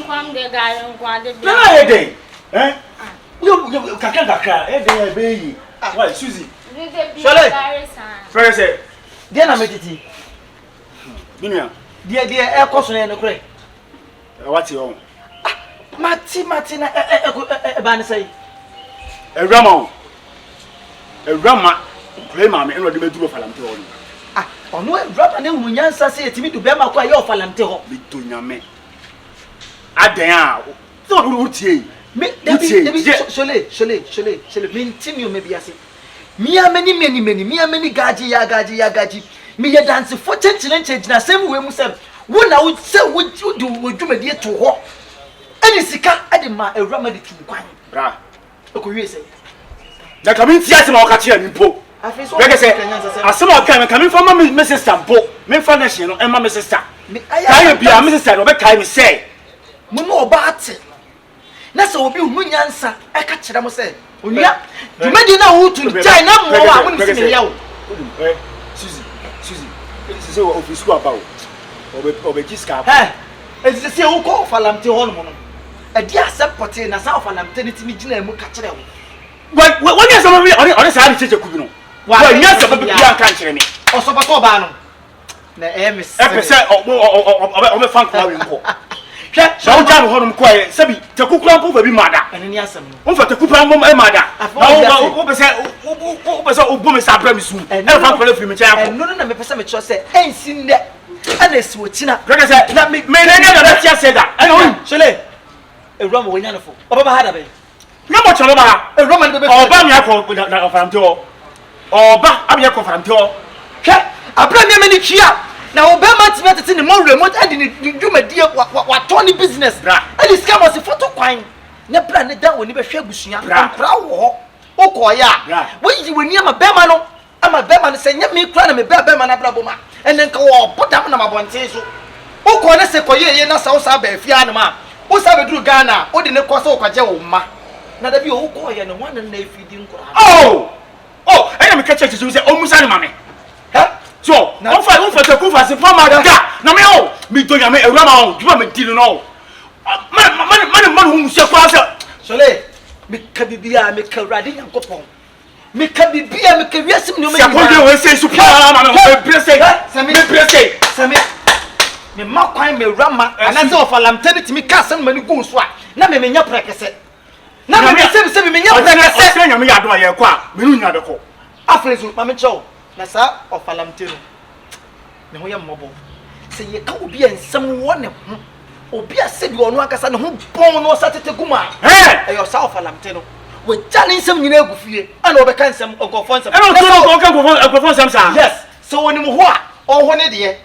come the guy and go the day. Eh? You can't cry. Eh, baby. Why, Susie? First, dear, I'm meditating. Dear, air caution and a cray. What's your own? Martina, say. A Ramon. A Rama. Play mammy and what do you do for Lamptey? Ah, on what drop and then when Yansa say to me to bear my quite your Lamptey. Be to Nyame. Adea. So would ye? Shole, continue maybe I say. Me are many gaji. Me a dance for change na same way myself. What I would say would you do my dear to walk? Any sika adema a remedy to wine. Bra. Okay, say. That come in theatre or catch you po. I feel so. Like I say, as some coming from my Mrs. Stampo, men foundation and my sister. I be a Mrs. Saddle, I say. Muno about it. That's all be Munyansa. I catch them say. Unya, you made now to China more. I wouldn't say you. Susie, this is what we spoke about. Or just eh? It's the same call for Lamptey hormone. A dear support in a south and I'm telling me, Jim, catch them. What is somebody on the side of Kyekyeku? Why, yes, I can't hear me. Or so, but Obano. The aim is episode of a funk. So jam honum quiet, Sabi, to cook lamp over be mother, and any answer. Over to cook lamp over mother. And never for the child. And none of the person say, ain't seen that. And it's what China. Let me make another say that. I know, Chile. A Roman with Yanfo. Over had a baby. No much over a Roman or Bamiako with that of Anto. Or Bamiako from Anto. I bring you many chia. Now, Obama is in the more remote and you my dear what Tony business. And this camera was a photo coin. No plan it down when you were Shabushia. Proud. Okoya. When you were near my Bemano, I'm a Beman saying, let me cry me Beman Abraboma. And then go put down my Bonteso. Okona Sequoia, Nasa Sabe, Fianama. Osabe drew Ghana, or the Coso Kajoma. Now that you Okoya and one and they feeding. Oh, I am a catcher to say, almost animame. So, on for the proof as a former guy. No, me do you make a run? You want me to know? Man, whom shall pass up. So, me can be a make a riding and coupon. Me can be a make a yes, no, me say, Sammy. Me mock crime, me rama, and that's all for Lamptey to me, cousin, when you go swat. Now, me your practice. Now, me say, me your practice, and me, I do a quack, me not a call. After this, Mamma Joe. Nasa of Lamptey. No, we are mobile. Say you can't be in someone or be a said you are not a son who born or Saturday Guma. Hey, yourself, Lamptey. With Johnny some you know, and overcome some or go for some. I don't know, some. Yes, so when you what or one idea.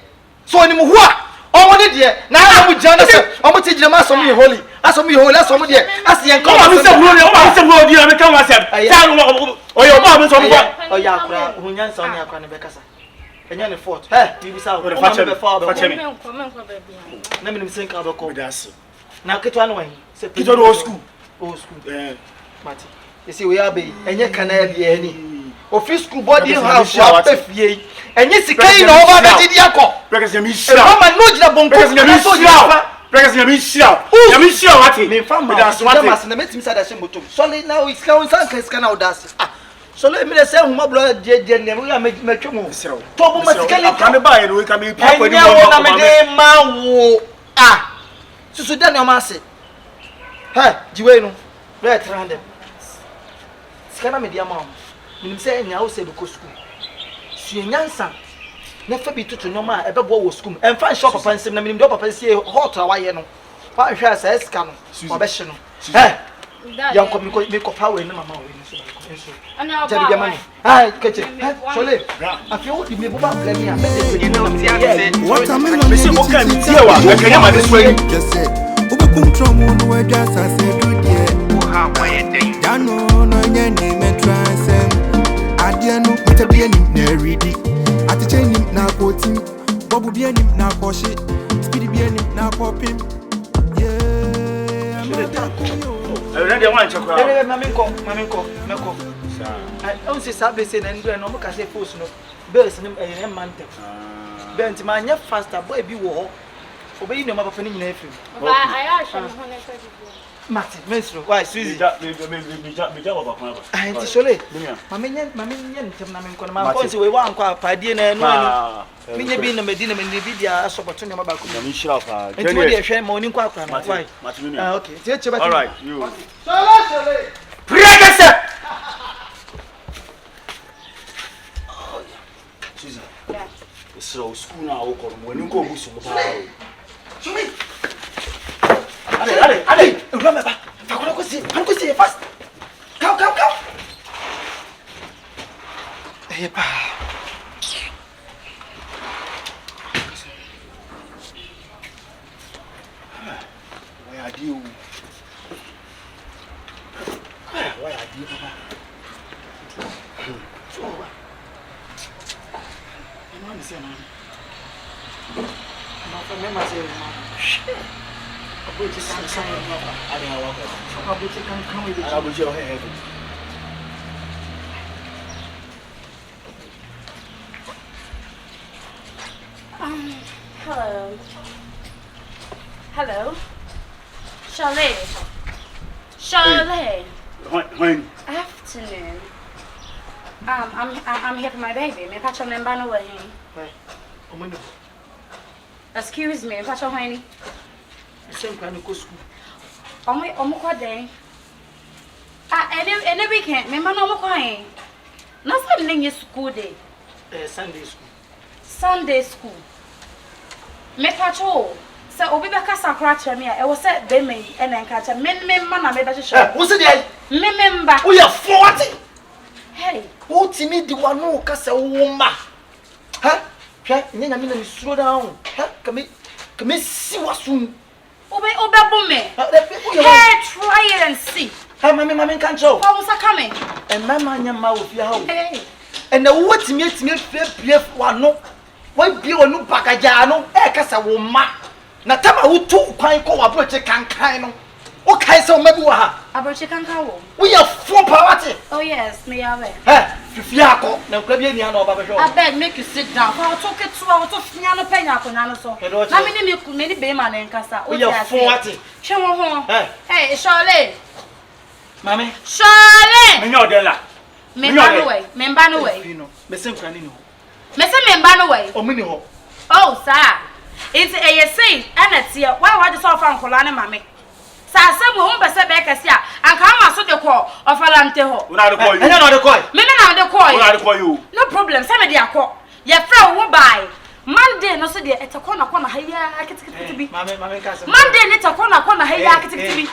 So when you what or one idea. Now I would Jonathan. I'm going to teach the mass of me holy. As of me holy, as of me, as the uncle. I'm come myself. Oh, your mom is on what? Oh, yeah, who yans on your Becassa. And you're the fort. Hey, you be out with a father before. Let me think of a call. Now, get one way. Say, put on old school. Old school. Matty. You see, we are be, and you can have any. Office school body house, and yes, you can't over the Diaco. Because you miss Roman Nojabon, because you miss Because you miss what he found with us. What must the meeting said as a solid now it's counts and can out us. So let me say, Mobler, J. make you move. So, Tobo must come by and we can be properly. Ah, so then your master. Ha, Jueno, red random. Scanner media mom. You say, now say because school. She Nansan. Never be to no man ever go school and find shop upon some name up and say hot Hawaii. Find her says can or best. Eh, young communicate make of power in the mamma. And now, money. I catch it. So live. I feel you may move up. Let me what I'm in the can I this way? Just said, Ubekum Trom, where just I said, how I think. Dano, no, your name and transcend. I didn't know what to be any ready. At the chain now, quoting. What would be any now, for shit. Speedy be any now, for him. Yeah, I already want to cry. Mammy, I don't see service and no more can say post no. Bears in a man. Bent my faster boy be war. Obey no mama fani nyina afim. But I ask him when I said Martin, Mesro, why Susie? Me baba kwa baba. Auntie Shole. Mama nya ntem na me nkɔ na ma ko se we wa nkɔ apadie na enu ani. Me nya bi na medina me bi dia asoboto ne maba ko. Na me shira fa. Enti wo de hwɛ ma oni nkɔ akra na why? Martin. Ah okay. Tie che ba. All right, you. Shole. Priagese. Susie. Yeah. So school na wo ko mo ni ko bu so ba. Shole. Allez, Awuraama ba. Fa ko si fast. Come. Eh pa. Why are you? Why are you, Papa? So. I'm saying, I'm say, hello. Charlotte. When? Afternoon. I'm here for my baby. Me patch on them ban away. Excuse me, patch on honey. Same kind of school. Omo kwa day. Any weekend, me man omo kwa hin. Na Sunday school day. Sunday school. Sunday school. Me pacho. Se obi be kasa kra kire me e wo se be me e na nka cha me man na me be hwehwe. Wo se dey? Me mba. Wo ya 40. Hey. Wo timi di wa no kasa wo ma. Ha? Hwe, nyanya me na me slow down. Ha? Kame si wasun. Obe bo me. Hey, try it and see. Hey, mama can show. How was I coming? And mama nya ma wo fia ho. Hey. And the what me fie wa no. Why bi onu bagaja no e kasa wo ma. Na tama wo tu kwan ko wa broche kankan no. O kai se o mabi wa ha. Abroche kankan wo. We are 4 power. Oh yes, me ave. Hey, fifia ko na kwa bi ni ana oba be show. I beg make you sit down. I'll talk it to our to fia no penya ko na no so. Na me ni be ma na nkasa. We are 40. Hwe wo ho. Hey, Charlotte. Mami. Charlotte. Me no dey la. Me mba no way. Me sem kwa ni no. Me se me mba no way. O mini ho. Oh, sir. It's a say, and it's here. Why the sofa and colana, mammy? Sasa mo humba se be kase a anka ma so de call of Lamptey ho. Una de call you. Anya no de call. Me na de call. Una de call you. No problem. Say me de akọ. Ye fra wo buy. Monday no so de etakọ na kọ na haya akitikiti bi. Mami ka se. Monday ne takọ na kọ na haya akitikiti bi.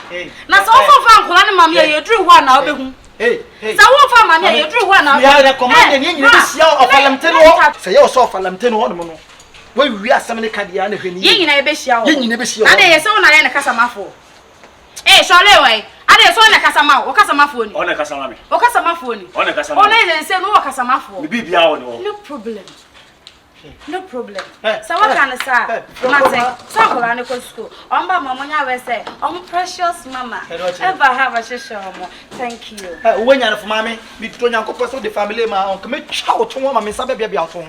Na so wo fa ankola ne mami ye duru ho na obehu. Hey. Sa wo fa mami ye duru ho na. Ya recommend ni nyina bi sia of Lamptey no. Say you so of Lamptey no no. We wi asem ne ka dia na hwani. Ye nyina ye be sia ho. Ye nyina be sia. Na de ye se wo na ye ne kasa mafo. Eh, Charlotte way. Ade so na kasama, o kasama phone. O na kasama me. O kasama phone. O na kasama. O na yen say no o kasama phone. Me bibia wo no. No problem. No problem. So what can I say? Nothing. So go na go school. On ba mama nya we say, "Oh precious mama. Ever have a shisha mo. Thank you." Eh, we nya na for mama, me to nya nkopɔ so the family ma on me twa wo to mama me sa bia bia to.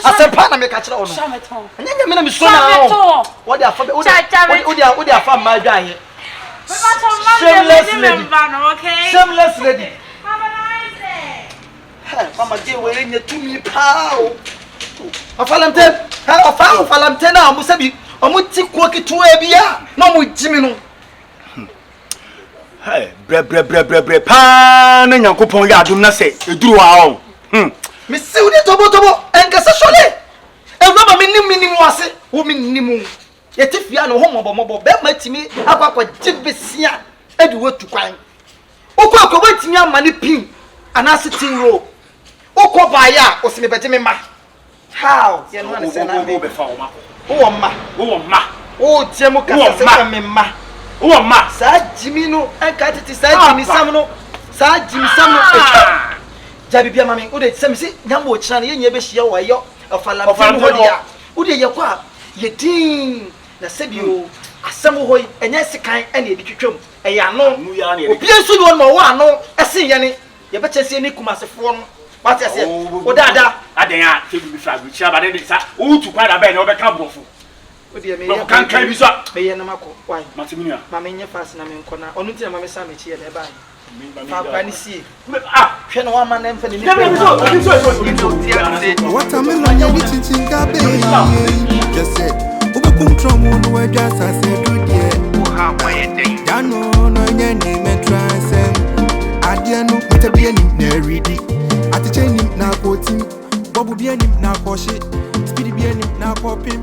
Asempa na me ka kire wo no. Shameton. Nya me na me so na. What dey afa be? What dey afa ma dwan. Shameless lady. Okay. Shameless lady. Have a nice day. Hey, mama dey we nya tumi pa o. Afalamte, ha afalamte na amu sabi, amu ti ko kitu e bia, na mu jimi no. Hey, bre pa na Nyankopon ya adum na se eduru wa o. Me si udi tobo enkasa Shole. Ewura ma minim wase, wo minim. Ye tifia no ho mobo be ma timi akwa jibesia edi wetu kwan. Okwa wetimi amane pin anase tin ro. Okwa ba ya o se me beje me ma. How? You know what I'm Wo be fa o ma. Wo ma. O tie mu kasa se me ma. Wo ma. Sa jimi no enka tete sa jimi sam no. Sa jimi sam no. Jabi bia mami, o de se me si nyambo kira na ye nya be hia wo yo Lamptey ho dia. O de ye kwa ye din na sebio asem ho enye sekan ene edi twetwam. Eya no. Obi enso bi won ma wo ano ese ye ne. Ye be chese ni kumasefo no. What you say? O dada. Aden ya tebu bi fra bi chia ba de sa. O tu kwa da be ne o be ka brofo. Odi me kan bi so. Me ye na mako. Why? Matiminia. Mama nye fast na me nkona. Onu ti na mama sa me chi e na ba. Papa ni si. Hwe no wa ma na mfa ni. What am I on you chin gabe? Just said, "Ubekum trouble no we just as said do there." How why dey? Dano no nye ni me transem. Adia no mete bia ni na ready. Atiche ni na kotim. Bobu bia ni na koshi. Speed bia ni na kopim.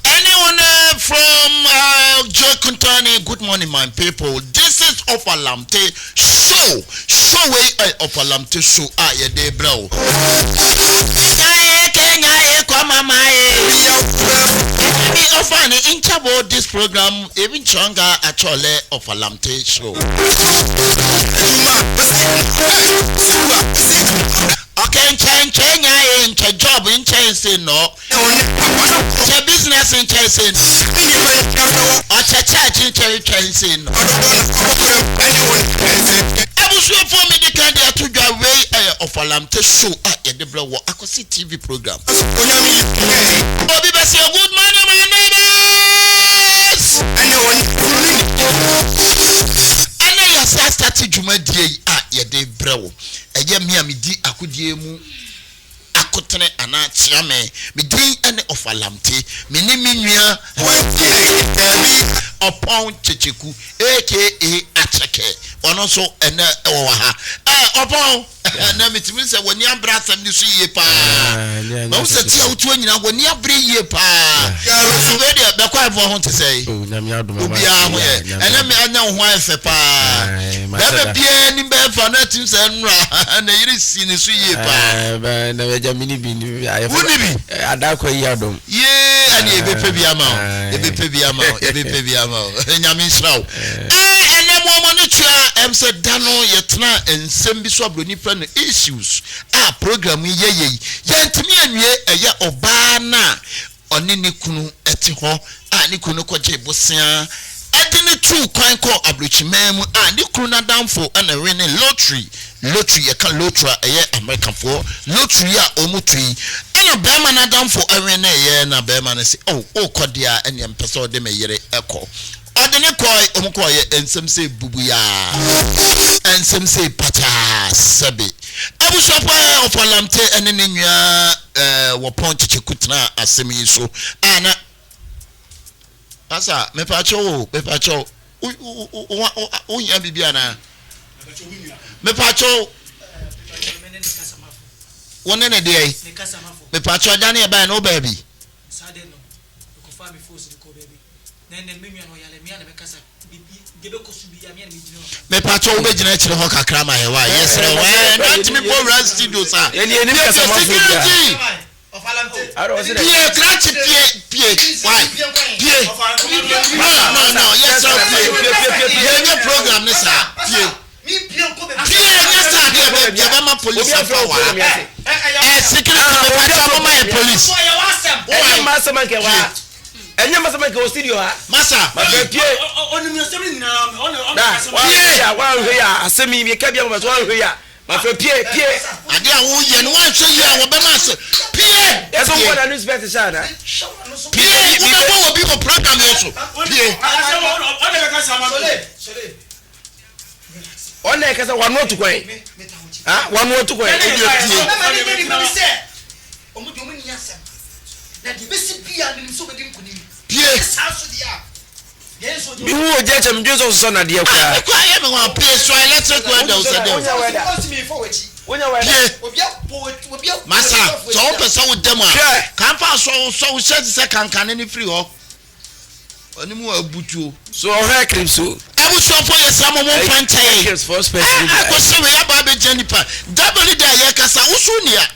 Anyone from Kuntani, good morning, my people. This is of Lamptey show. Show way of Lamptey show. Yeah, they bro. In about this program, even stronger actually of Lamptey show. Okay, change job in change no. Business in change. Or church in change no. I was here for me the candidate to go away of Lamptey show at the blow. I could see TV program. Bobby Bessie, good morning, my neighbors. I started Juma day at your day, bro. A yam me di akudie mu akotene ana tiame me din ene of Lamptey me ni menua upon Kyekyeku aka Acheke ono so ene ewo ha upon na metimi se woni abra asem ni so yie pa ma se ti awutu anyina woni abre yie pa so we de be kwa ho te sei nyame adoma ba obi a ho ye ene me anya ho afa pa be bia ni be fa na tim se nra na yiri si ni so yie pa na be jamini bi ni ayefa woni bi adakwa yi adom ye ani ebe pe bi ama ebe pe bi ama nyame nsraw ene mo mo ne tua em se dano yetna ensem bi so abroni pra no issues program ye ntimi anwie eye oba na oni ne kunu eti ho ne kunu koje bosia adine tu kwan ko abrochimam ne kunu na damfo na winning lottery ye kan lottery eye American for lottery a omutui na bema na damfo awene ye na bema na say kodia ene empese de meyere eko odene koy omkoye ensem se bubuya ensem se pata sabe abushapa of Lamptey ene nenua wo pon Kyekyeku tena asemi so ana asa me pacho o nya bibia na me pacho wonne ne dey me pacho dane e ba na o baby sade no ko fa me force ko baby nene me nua no yale me na me kasa debe ko su bia me na me jino me pacho wo be jina kire ho kakra ma he wa yes re wa not me for run studio sa eni kasa ma fo bia of Lamptey aro se pie crash pie why pie no yes sir pie program ni sa pie mi pie ko be pie yes sir pie be ma police power security me pacho ma police why masa man ke wa enye masa man ke o studio ha masa ma pie onu mi asemi ni na onu ya wa hwe ya asemi mi ka bia ma so hwe ya ma fe pie ade a wo ye no wan hwe ya wo be ma se pie yes on what news better shana pie wo be wo bi ko program yo so pie on be ka sama sole on e ka sa wanu otukwan ha wanu otukwan e di pie omu di omu ni asem na di besi pia ni so be di nkunim pie sa so dia bi wo je chem dwo so na de kwa kwa ye me wa pie so electric window so dem wonya wa obi masa so o pesa wo dem a kan fa so shed se kankan ni free ho oni mu abutuo so o he crib so abu so for ye samo mo pantai first person ko se we aba be janipa double da ye kasa usu nia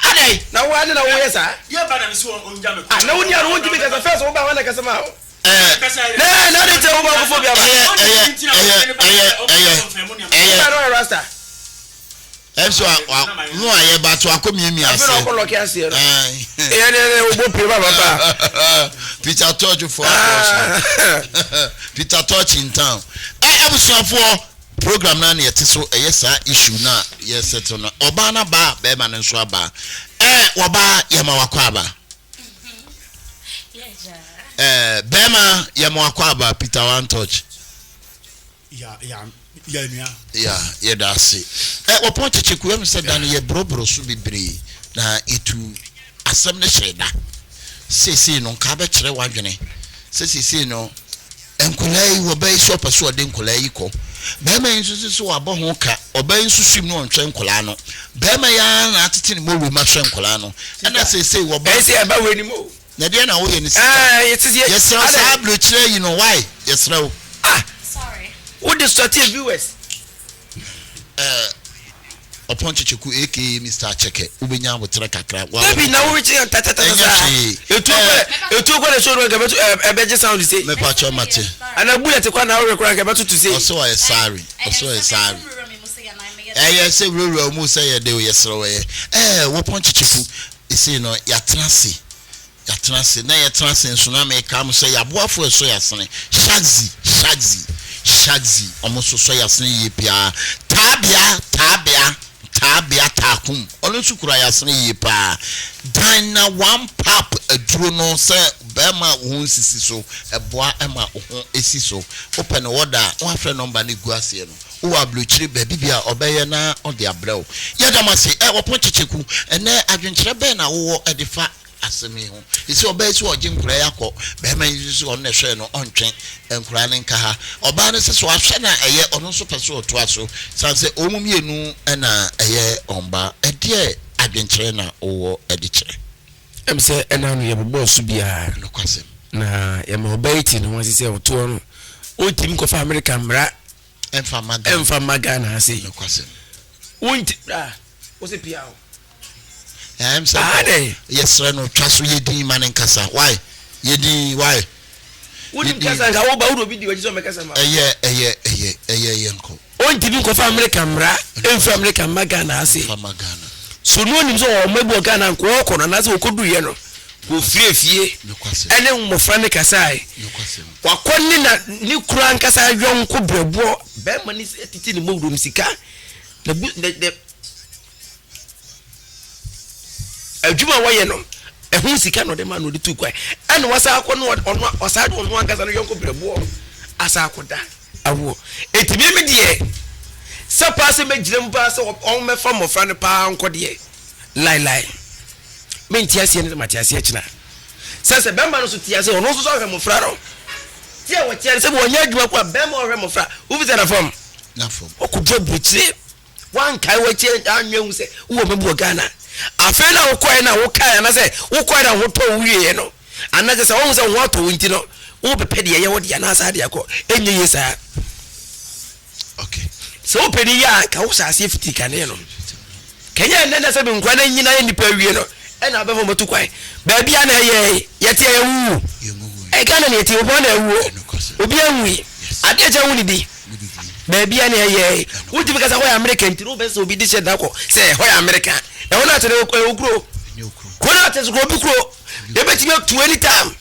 adai na wo ade na wo yesa ye ba na me so onja me na wo nia ro onji me kasa first wo ba wa na kasa ma na de te wo ba ko fo bia ba rasta so no aye ba to akomiemi ase afero ko loki ase no ne obo pe ba baba Peter Touch for Peter Touch in town abusuafo program na na yete so eyesa issue na yesettle na oba na ba be ma nso aba oba yema wakwa aba be ma yema wakwa aba Peter one touch yeah that's it opo Kyekyeku em said dan ye brobro so bibre na etu asem ne hyeda sesi no ka be kire wadwene sesi no enkulai wo be so paso de enkulai ko be ma nsusu so wabo ho ka oba nsusu mu no ntwe nkula no be ma ya na atete ne mo wi ma hwe nkula no na sesi wo ba esi eba we ni mo na de na wo ye ni yes sir ablo kire you know why yes sir sorry what the strategy viewers upon Kyekyeku aka Mr. Cheke ubenya botre kakra baby na wo reach tatata etu kwa show ro gabetu ebeje sound say me pa cho mate ana bullet kwa na wo rekora gabetu to say also I sorry yes say we mu say ye dey yesro we upon Kyekyeku say no ya transi na ya transi nso na me ka mo say ya boafo so ya sene Jazzy almost so ya sene ye pia tabia takum onunsu kura ya sene ye pa dan na one pap aduro no say bema wo sisi so eboa ema ho esiso open order one friend number ni guase no wo ablochire baby bia obeye na ode abrɛw yadamase opo Kyekyeku ene adwenkyere be na wo edifa asemi ho isi obeye so oje nkura yakọ bema yisu on na hwe no ontwen nkura ne nka ha oba ne se so ahwe na eye ono so pese oto aso sanse omumienu na eye omba ede adwenkyere na wo edikyere say ena no ye boss bia no kwasem na ye ma obeyiti no won say oto no o tim ko fa America mra emfa magana say no kwasem won o se pia o am say yes no twaso ye din man nkasa why ye din why won kasa ga wo ba wo bi di wa jiso me kasa ma eye nko o tim ko fa America mra emfa America magana say magana so no nim so o mabu Ghana nko ko na se okodu ye no ko fie ene mmofra ne kasai wakonni na ni kura nkasa yonko brebo be mani titi ni mawdom sika na de adwuma waye no ehun sika no de ma no de tu kwai ene wasa akọ no wasa de no nkasa no yonko brebo asa akoda awo etimi me de se passe me girem pa se on me fa mmofra ne pa nko de lai mentiase ne matiase akina sese bemba no so tiase ono so hwe mmofra no tie wo tie se bo nya adwuma kwa bemba hwe mmofra wo bi na fam okudwa buchire wan kai wo tie anwen se wo mebu Ghana afa na wo kwai na wo kai na se wo kwai na ho to wiye no anaje se wo se wo to wonti no wo pepe de ye wo de na sa de akọ enye yesa okay so pedi ya ka wo sa se fiti kane no Kenya nene se bi nkwa na nyina ye nipa wie no e na abefo motu kwai ba bia na ye yete ye wu e Ghana na yete obo na wu obi anwi ade je wu ni di ba bia na ye wuti bika sa ho America ntiro be so obi di sheda ko se ho America e wona tere okuro ko na tere ko bi kuro de be ti me to any time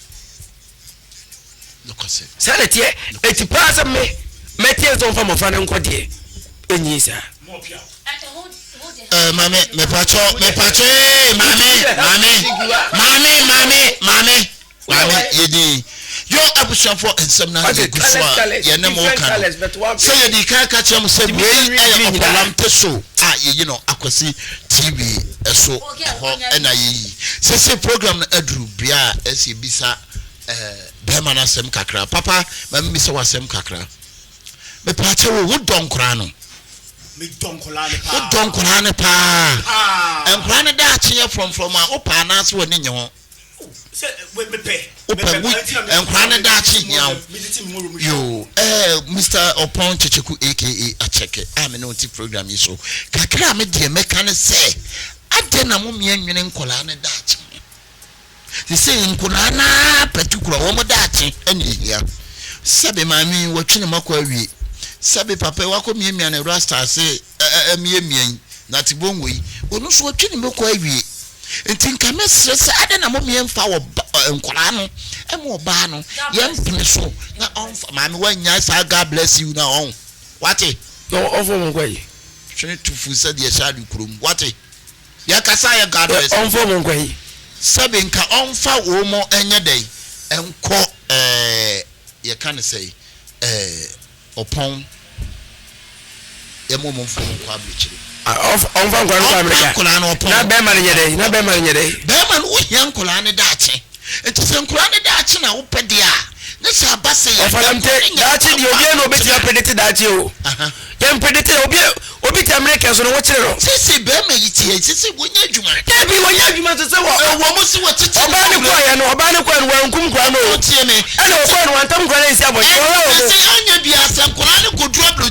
no kose sa na tie e ti pass me tie so fa mo fa na nko de enyi sa mo pia mame me pacho mame yedi yo abushafo ensem na de guswa ye ne mo kan say ye di kan ka chem say we e Lamptey show ye no akwasi TV eso ho na ye say program na aduru bia esi bisa be ma na sem kakra papa mame mi se wasem kakra me pacho wo donkra no me donkola ne pa enkura ne da ache from a opa na so woni nye ho se we mepe enkura ne da ache nya yo Mr. Upon Kyekyeku aka Acheke am no ti program yi so kakra me de meka ne se ade na mo me anwene nkola ne da ache se nkola na particular wo mo da ache ene hia sebe mami wotwene makwa wie sabe papa wako miemia na rasta se miemien na tibongo yi onu so otwini mekọ awie enti nka mesre se ade na mo miemfa wo nkola no emo ba no yempene so na on mama wanya sa God bless you na on wate on form quay. Train to full said the shadow room. What a Yakasaya God on form quay. Sabinka on fa womo any day and call you can't say upon a moment for public. On from Colano, not Beman yet, not Beman yet. Beman, young Colani Dachi. It is in Colani Dachi now, Pedia. This is a bassy of Dachi, you know, but you predicted that you. Then predicted Obi Americans on what's it? Sissy Beman, it's when you can't be when you must say, almost what it's Obana, one Kumquano, Timmy, and one Tom Granny, could drop the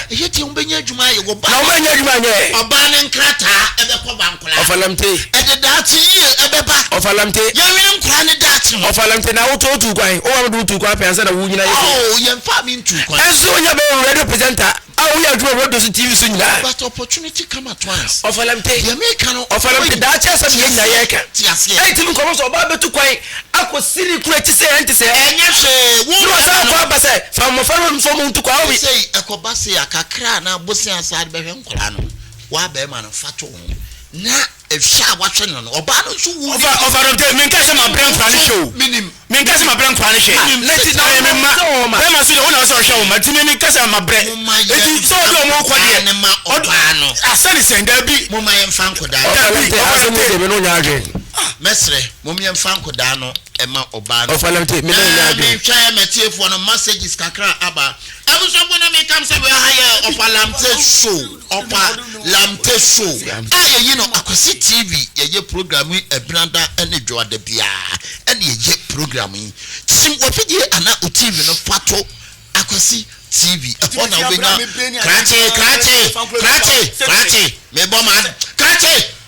yet you bring your Juma, you go back. Obana and Crata, and the Pobancola of a Lamptey, and the Dachi, and the back of a Lamptey, young Cranny Dachi of a Lamptey. Now, to go, or do to go up and say, oh, young farming to go. And so you have a representative. We are doing what does it TV soon? But opportunity come at once. Of a Lamptey, the American of a Lamptey, that's just something I can't. Yes, I didn't come so bad to quite. I was silly great to say, and to say, and yes, from a foreign someone to call me. Say, a cobasi, a cacra, now bussing outside by him, Colano. Why bear man of Fato? Now, if Sha watching on Obano, over the Minkasam Brand Show, meaning Minkasam Brand Show. Let it know, I must see the owner of show, but to me, because I'm a brand. It is so more quiet than my Obano. I said it's in there be Mumma and Franco Dano. Mestre, Mummy and Franco Dano, Emma Obano. Of a try a material for no messages, Kakra Abba. I was going to make come say we hire of a Lamptey show, of a Lamptey show. You know, I could see TV, ye programming a branda and a draw the beer, and ye programming. Sim what ye and not TV no fato. I could see TV. Upon a winner, Cratty, me bomber, Cratty.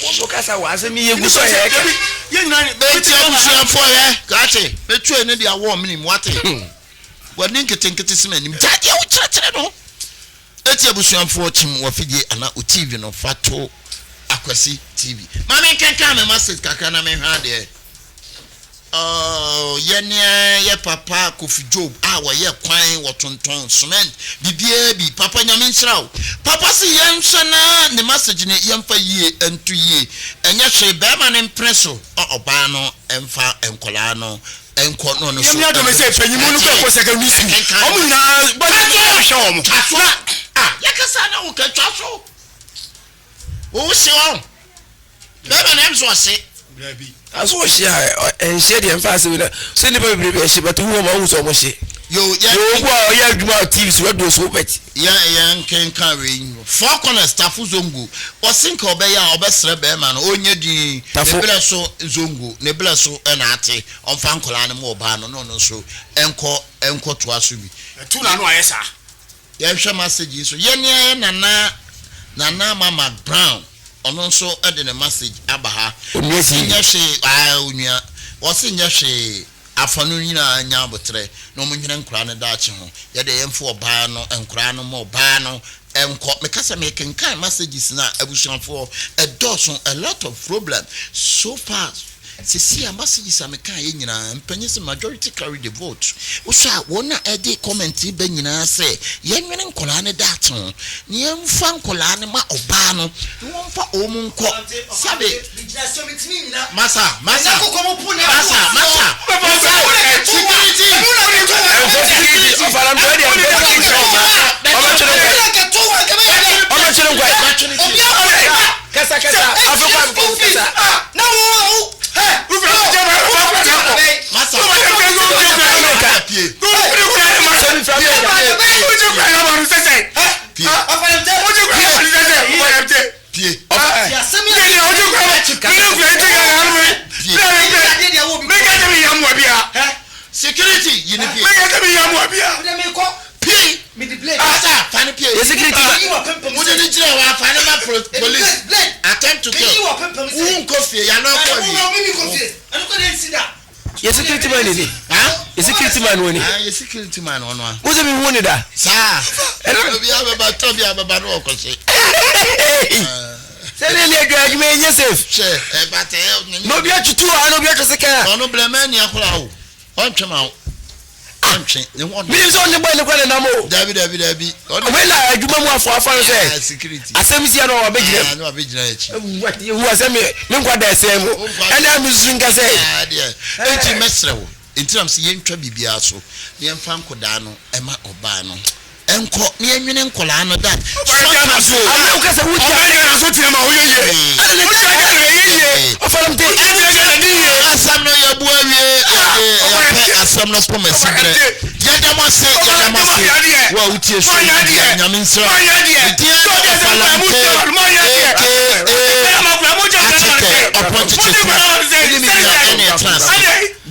Because I was a me, you was you know, for her, Cratty, the train in the warm in what. Well, Ninka think it is many. It's a bush unfortunate or figure and not TV no fato aquasi TV. Mammy can come and must Kakana me had there. Oh, ye papa coffee job, our ye quine what on cement, be papa yamin shroud. Papa see young shana, the message in a young for ye and 2 years, and yet she bearman and presso, or Obano, and Fa and Colano. And quote no, you say, you look for second mission. Oh, but I show him. Yakasana will catch us. Oh, see on. Better names was it. As was she and shady and fast with her. Send the baby, but who was almost she. You are thieves, what was whooped. Young can carry 4 corners, Tafu Zungu, or Sink or Beya or Bessra Bearman, only the Tafu Zungu, Neblaso and Ate, on Fancolana Mobano, no, so, Enco to Asubi. 2 Nanoesa. Yamsha messages, so Yenya Nana Mama Brown, and also adding a message Abaha, Unia, was in Yashi. Afanuna Nyabotre, no Munyan Crana Dachi, yet the M4 Bano and Crano more Bano, and Mekasa making kind messages now, evolution for a dozen, a lot of problems. So fast. See, a messages are making and pennies majority carry the vote. Usha, one a day comment, Benina say, Yemen and Colana Daton, Niam Fan Colanima Obano, one for Omunco, Sabe, Massa, security, you need police attempt to kill. Yes, security man, is it? Is security man winning? Yes, security man on one. What's it mean, winning that? Sir, and we have about Toby about Walker. Tell me, yourself. But no, be at you too. I know you're just a car. No, blame any. On come out. Means only by the one and I'm David. When I do more for Security. I say, Monsieur, no, a big what you was a me, look what they say, and I'm drink as a dear. Mesro, in terms of Yen Trabiaso, Yen Fam Codano, Emma Obano. Enko ni enwene nkola no that so I say wuti na so tiama oyoye ofalam te asam no yabu awie asam no promise gre yadamo se wa wuti so nyame nsra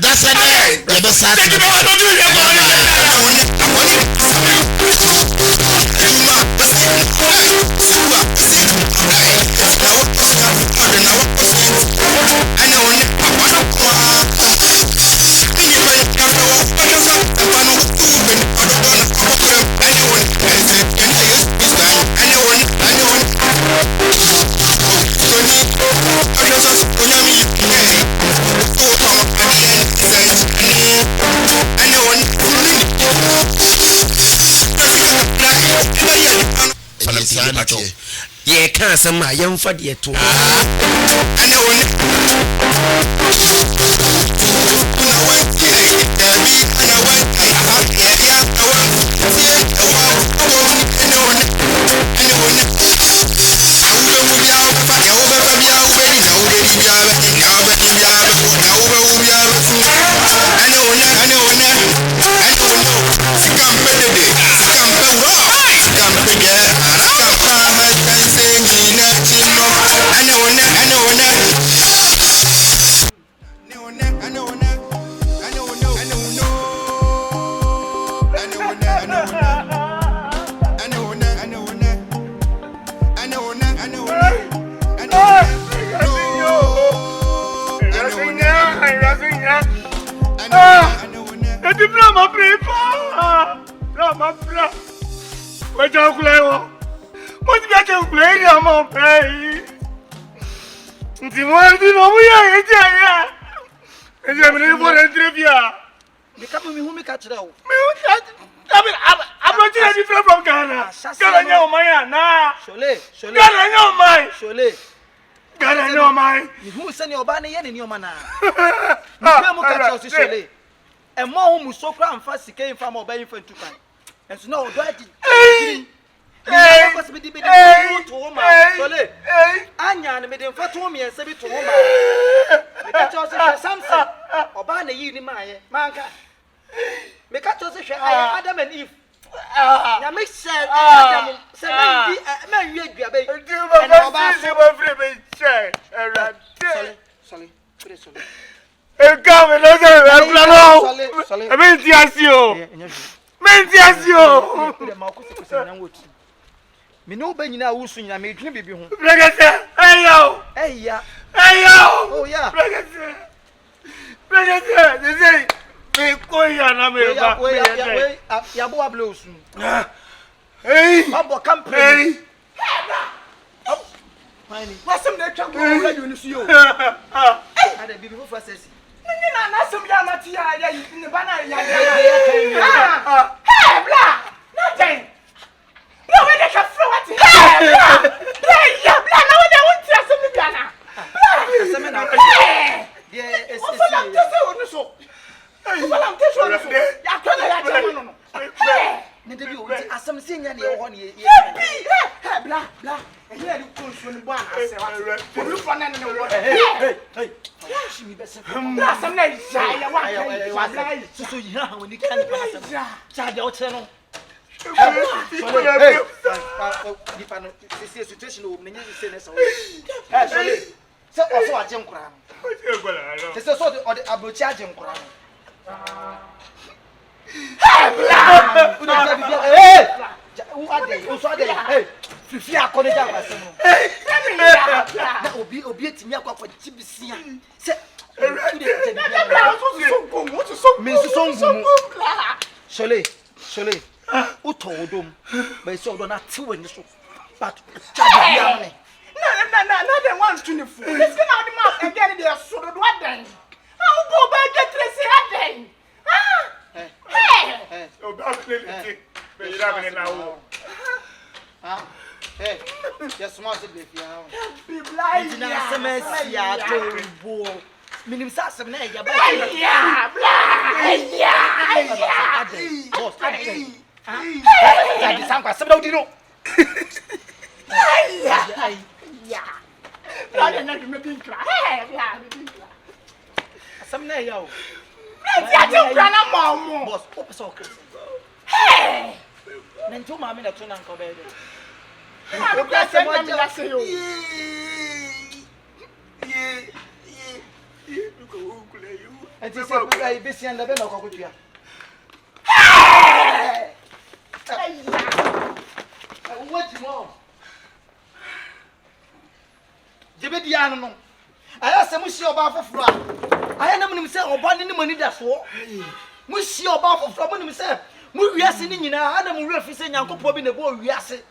that's a yeah, can't some my young for the two. And more who so crown fast came from obeying for 2 times. And so no, do I Anya made him for 2 years, to woman. Because something or Barney, you manka. Make a choice, Adam and Eve. Now, make sense. Man, you me no be nyina wusu nyina me dwene bibi ho Bregete ayo oh yeah Bregete they say me koya na me ba ya bo ablosu abo campaign fine wasem na twa go radio ni su yo ada bibi ho process ni na sem ya mati ya ni ba na ya bla nothing no we dey flow what bla no we dey want to some biana some na yeah it's so ya tona ya chama no ne debi o ti asem se nya ne ho ne bla here you go so ni bo an ase wa obi fo na ne wo hey shi mi bese bla asem na ya wa bla so yi ha woni kan ba asem cha de o che no this situation will mean you say so so also a gem kura no so the abrochi a gem kura hey fifi akone ja kwase no na obi etimi akwa chibisia se Shole utodom by so do not two in so but no they want 24 this can out the mouth again they are so do what then how go by get tracy again O ba me le ti. Me ira me na wo. Ah. Hey. Yes, small to be here. Be blind. Na semesi ya to bo. Minim sa sem na ya ba. Yeah, blind. Yeah. Boss, Jazzy sam kwa sem na odi no. Yeah. Brother na me bin kra. Yeah, me bin kra. Sem na ya o. Ya ti kra na mo. Boss, o pesa o kra. Hey. Na ntu ma me na to na nko be de. O kra se mo ja se yo. Enti se ku ai be sian da be na ko kutua. What more? Jebe di anu no. Aya se mu si oba foforo a. Aya na mu nim se oba ne mani da so. Mu si oba foforo mu nim se mu wiase ni nyina ana mu refi se nyankopɔ bi na bo wiase.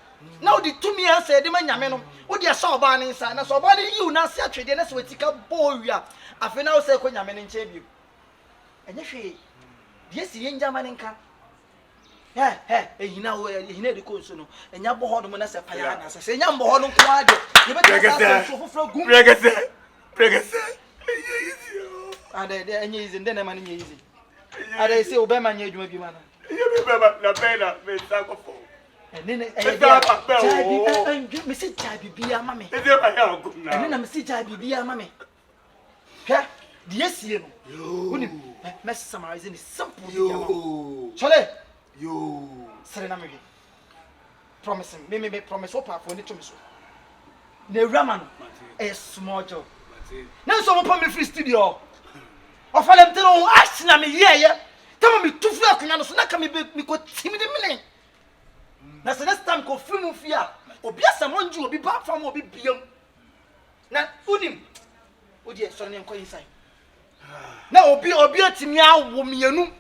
Na odi tumi ansa de ma nyame no. Odi asa oba ne nsa na so oba ne yiu na se atwede na se wetika bo wia. Afi na wo se ko nyame ne nche bi. Enye hwe. Die si ye njama ne nka. Ehina wo ehina de konso no enya bo hodo mo na se paya na se enya mbo hodo ko ade ye be ta so foforo gum pregese ade de enya izi ndene ma nya izi ade se obe ma nya adwuma bi ma na ye be ba na pena me sa ko fo nene me se cha bibia ma me e de ba ya gum na nene na me se cha bibia ma me hwe de esie no uni me summarize ni simple yo chole yo serena me promise me promise what for ni to me so na Awuraama a small job na so mo pa me free studio o fa lem teno ash na me ye tama me tufu akanya no so na ka me ko timi de mene na so next time ko free mu fia obi asamonju obi ba fam obi biam na unim odi e so ne nko inside na obi atimi awo mienu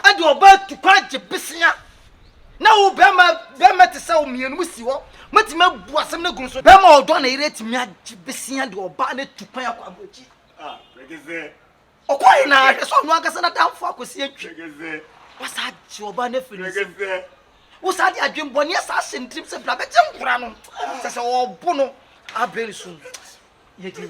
ade oba tupa je besia na wo bema te se wo mienu musi wo matima bu asem na gun so bema odo na ire timi age besia de oba na tupa akwa aboji pregese okwai na so no akasa na damfo akosi atwi pregese wasa age oba na firi pregese wo sa de adwembo ne sa sentrim se bla be nkura no se obo no abeli so ye di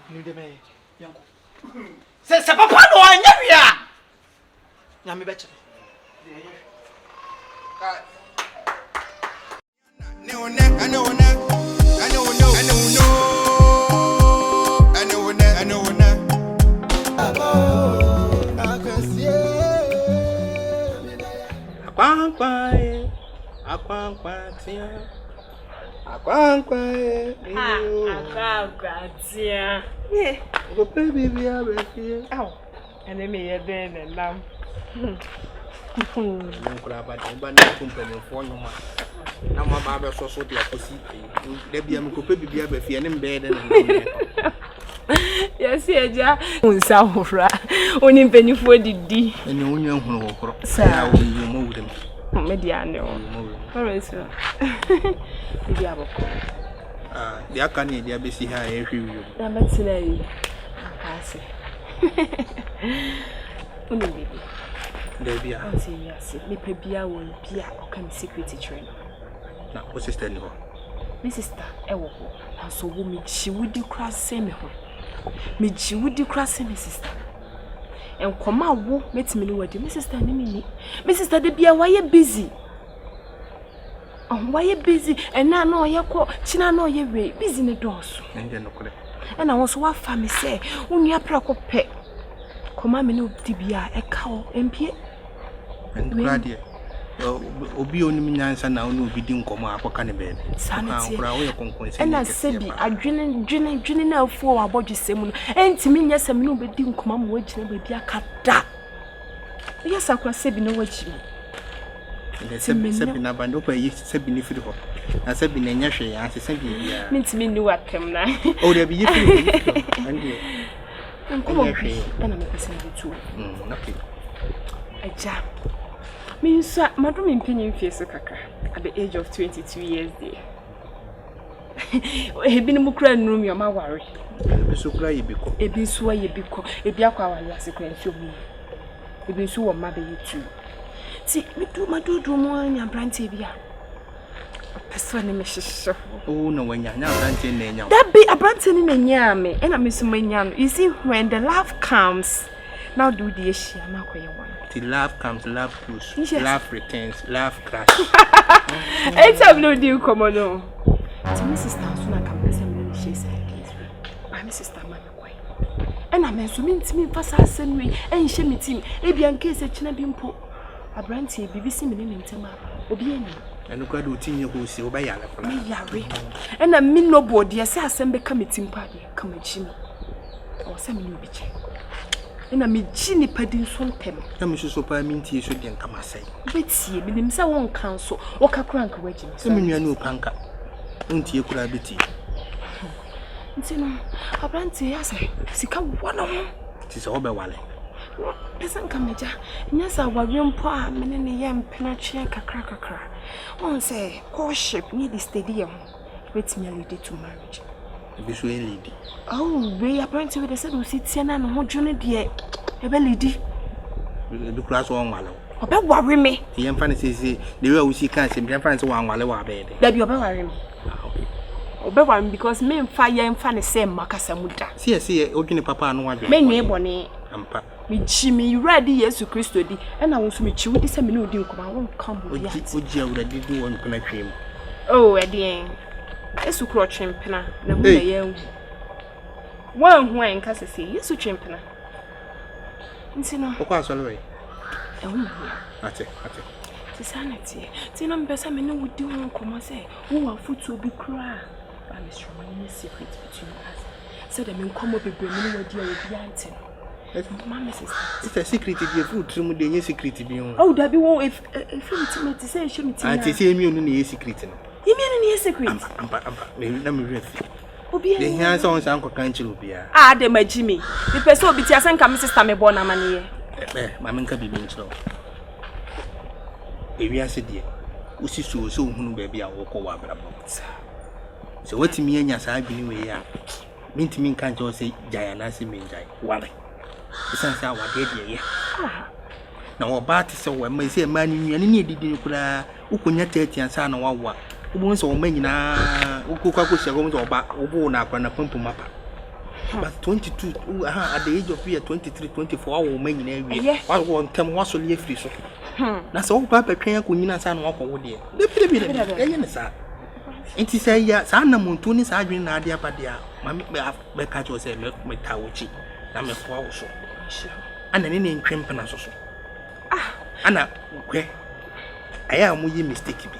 ni de me yanko se papa no anya wia nyame be kire Ene Wo Ne, Ene Wo Ne, Ene Wo Ne, Ene Wo Ne, Ene Wo Ne, Ene Wo Ne. Akwankwatia. Akwankwatia. Go baby be a baby. Ow. Ene me ye den na nam. Nkura ba de ba na company for no ma. Na ma ba be so de akosi. Da bia me ko baby a ba fie ne mbe de na. Yes, eja. Unsa hofra. Oni mpanifo didi. Ene wonya hunu hokoro. Sa wo yi mo wudem. Media ne o. Alright. Media aboko. Dia ka ne dia besi ha ehwe wi. Na metina yi. Akase. Oni bibi. Da bia. Auntie yes. Me pe bia wo bia o ka me secret trainer. Na o sister ni ho. Me sister e wo ho. Na so wo me chi wudi kra se me ho. Me chi wudi kra se me sister. Enkoma wo metimi ni wadi. Me sister ni me. Me sister de bia wa ye busy. Why you busy? And now no ye ko china no ye we busy ne doso. Nje no kole. And I was what family say, unu ya pra ko pe. Koma me no dibia e ka o empie. And grade. Obi onim nyansa na onu obi di nkomo akoka ne be. Sanity. Kra wo ye konkonse. And I sebi adwene na afu wa bodwesem no. Entimi nya sem no be di nkoma mo wagina be bia kada. Yes akwa sebi no wagina. Sebi na bando kwa yi sebi ni firi ho na sebi na nya hwe ya sebi bia mintimi ni watem na o de bi yi firi ande nkomo hwe na me pese bi tu okay aja me nsa madum mpinyi mfie so kaka at the age of 22 years there Ebinim kura nrum yo ma ware. Ebiso kura yebiko. Ebiso yebiko. Ebi akwa wale asekwa nso mu. Ebiso wo ma be yitu. Ti me do mo anya brante bia. Peso ne me hyehyɛ. Oh no wanya brante na nya. That be a brante ne na nya me. E na me so manya no. You see when the love comes, now do the issue na koye one. The love comes, love goes. Yes. Love returns, love crashes. It's a blue deal come on. To my sister so na come say me she say case. My sister man kwai. E na me so me ntimi pasa asem we e nhye me tim. E bia nke se kina bi mpo. Abrante bibisi me ne ntema. Obi ani. Enu kwa do tinye ho si oba yale kola. Me yare. E na me no body e se asem be ka me tim pa de ka ma chi me. O se me no bi che. E na me chi ni padin so ntem. Na me so pa minti so de nka masai. Betie me nim se won kan so. O ka kura nka waji me. Se me nua no panka. Untie kura beti. Ntino, abrante ya se sika wono ho. Ti se obe wale. Pesa nka meja. Nya sa wawempo a mene ne ye mpena twe kakra. Won say courtship need the stadium. Wait me lead to marriage. Ebiso en lady. Oh, we abrante we dey say we sit na no ho dwone de e be lady. Ebi kura so on wale. Obe worry me. Ti yem fa ne say the way we see kan say yem fa ne say wan wale wa be de. Da bi obe worry me. Obe worry me because me mfa yem fa ne say makasa muda. See odwene papa no wadwe. Me Nieghbour ne ampa. Me Jimmy ready Yesu Kristo di e na wonso me chi wodi se me no di nkoma won kan bo ya. Oji awurade di won pena twem. Oh, edien. Yesu kro twempena na hu na ye hu. Wan hu en ka sese Yesu twempena. Nti no. Okwa asole we. E hu na. Ate. Ti sanity. Ti no mpesa me no wodi won nkoma se wo wa futu obi kra. I'm strong in the secret between us. So the men come up with me no wodi obi ante. Mama sister. It's a secret if you food through the secret be on. Oh, that be one if intimate say show me tina. Auntie say me no secret no. You mean any secret? Ampa. Me na me refi. Obi. The hands on san kan chiro bia. Ah, de majimi. The person obi ti asan me sister me born amane ye. Mama nka bibi nchiro. Ewi ase de. Usi so hunu ba bia wo ko wa brabo. So what me anya sa adwini we ya. Mintimi nka ncho say jaya na se me njai. Wale. Isan sa wa de ye. Na wo ba ti se wo ma se ma ni nua ni edidi kura ukonya 30 ansa na wawa. Ubu nso wo manyina ukokwa ko shego nso oba ubu na akwa na pampu mapa. But 22 at the age of 23 24 wo manyina awie. Wa wo ntem waso le free so. Na se wo ba betwen akonyina ansa na wakọ wo de. Be ye ne sa. Enti say ya sa na muntu ni sa adwen na ade abade a ma me ka cho say me tawochi na me fo wo so. Ana ne ntwempena so. Ana kwe aya mu yi mistake bi.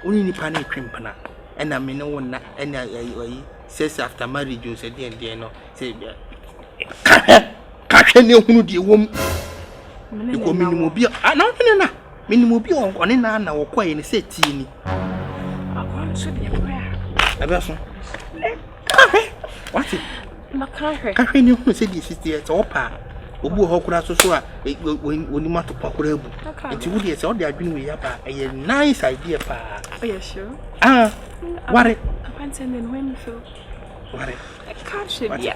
Oni ni pa na twempena. Ena me ne wona ena yi says after marriage o say dey no say ka hwe ne hunu de wom. Ko minimum bi na minimum bi on na wo koye ne say ti ni. Akwa so de kwa. Abaso. What? Makahwe. Ka hwe ne hunu say dey 60 years opa. Obu ho kura so a oni mato pakura bu. Enti wo de say o de adwene we ya ba e nice idea pa. Oh yeah, sure. Ware. Apante then when you feel. Ware. I can't shit ya.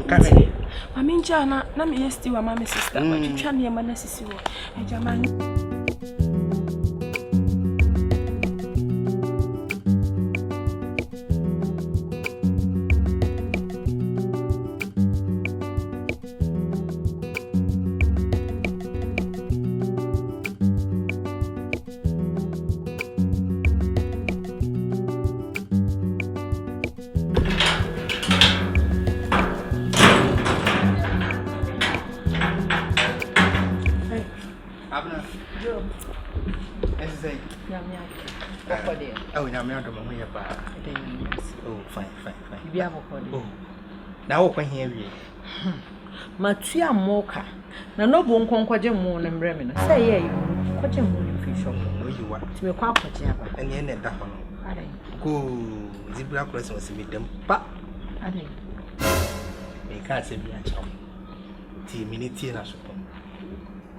Kame. Mami njana na me yesti wa mama sister. Twitwa ne ma na sisi wo. Ejamani. Oh, Nyame adom ho ye ba. Oh, fine. Bia bokode. Oh. Na wo kwa hia wie. Matua moka. Na no bo nkonkwaje mu no mbre me no. Say ye yi. Kwaje mu no fi shop. No you wa. Ti me kwa akwaje aba. Ene ne da ho no. Adai. Go. Zibra cross was me dem pa. Adai. Me ka se bia chom. Ti minute na so.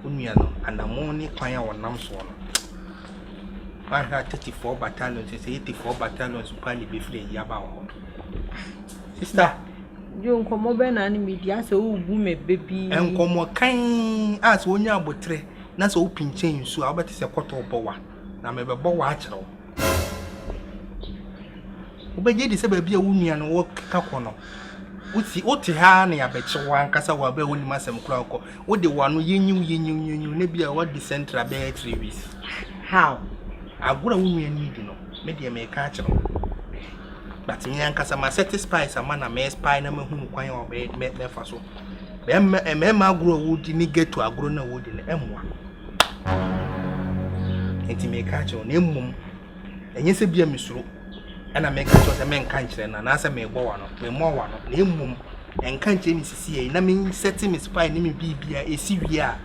Unua no anamo ni kwan a wonam so no. I had 34 battalions, 84 battalions, Pani Bifrey Yabao. Sister, you come over and media so boom a baby. And come what kind as one year but three. That's open change, so I bet it's a quarter of boa. Now, maybe a bow watch. But you disable be a woman and walk cacono. Would see what honey, I bet you one cassa will be only Massam Croco. What the one you knew, maybe a what the central bear 3 weeks. How? I've got a woman need, you know, maybe I may catch them. But me and Cassama satisfies a man a mess pie number whom quite obeyed met me for so. Memma grow wood didn't get to a grown wood in M1. And he may catch on M1. And yes, be a misro. And I make a man country and answer me one, me more one, M1. And can't James see a naming setting his pie naming BB a Syria.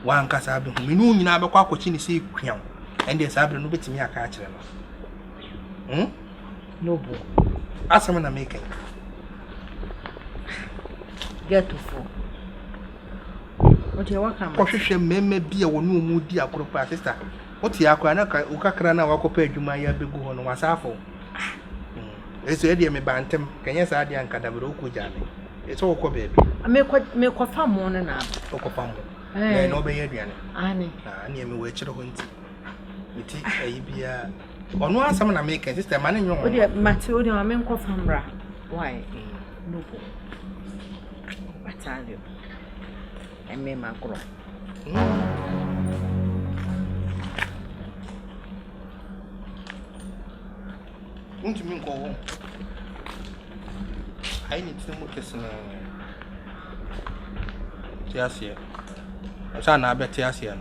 One Cassabi, whom you know, never quite watching say crown. And there's Abra no bit me a catcher. No boy. As someone I'm making. Get to four. What you want? Posture may be a one moody acropa sister. What the Aquanaka, Ukakrana, Wakope, you may be go on was awful. It's ready, me bantam. Can you say, Dian Cadabro Jani? It's all baby. I make what farm morning now. Okopam. No be Adrian. Annie, I near me wait your hunt. It is a beer. On one someone I make a sister man in your Matilda, I mean, from Bra. Why? No. I tell you, I made my grow. Won't you mean go home? I need to look at Jazzy. I saw now bet Jazzy.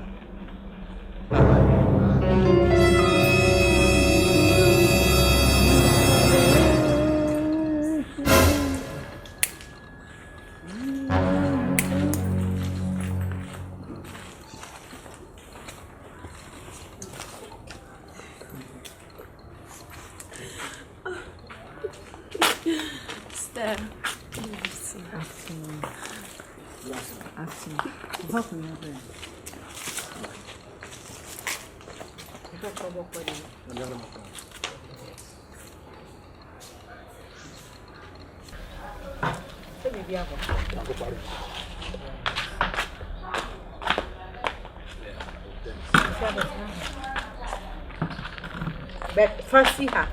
But first see her.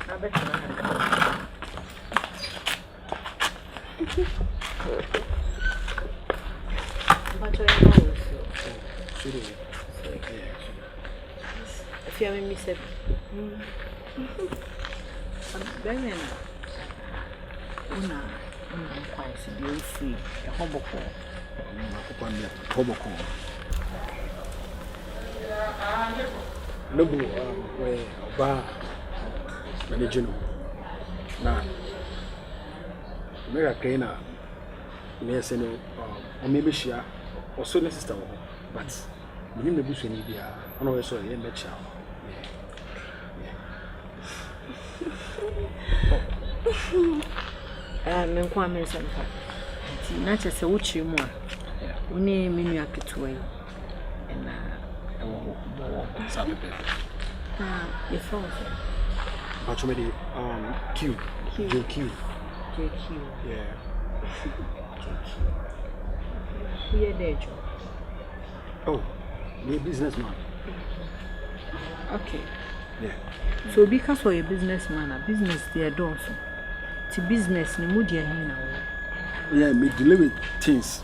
I bet you if you have me said, then Una quite see a hobo call. Nobu we oba managing na America Kenya me say no o me be shia o so ne sister wo but me me busu ni bia ona we so ye me cha me kwa me say ti na che se wo chi mu a woni me nua ketewa yi na Sabe your phone. Watch me Q. JQ. Yeah. Who are there, Joe? Oh, you're a businessman. Okay. Yeah. So because you're a businessman, a business they do so. It's business ni mudi ahina. Yeah, me deal with things.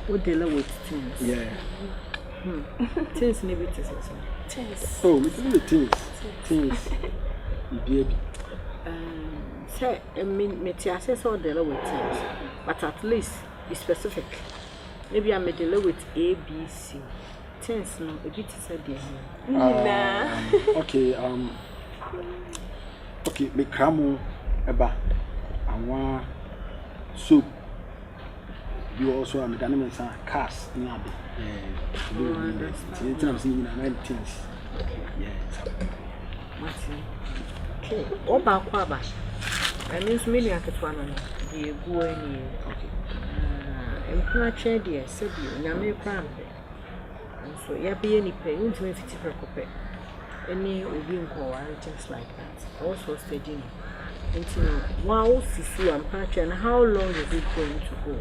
What deal with things? Yeah. Things maybe it is also. Things. Oh, we deal with things. Things. Baby. Say, I mean, me access all deal with things, but at least be specific. Maybe I may deal with A, B, C. Things no, a bit is a deal. Okay. Okay, me cramu eba. Awa soup. You also have done some cars in Abbey. I'm seeing 9 things. Yeah. Okay. What about Quaba? I mean, many at one on the going. Okay. And Pratched, dear, said you, Nyame Pram. So yeah, be any pay, you to 50 per copy. Any will be in just like that. Also studying. Until wow, see and patch, and how long is it going to go?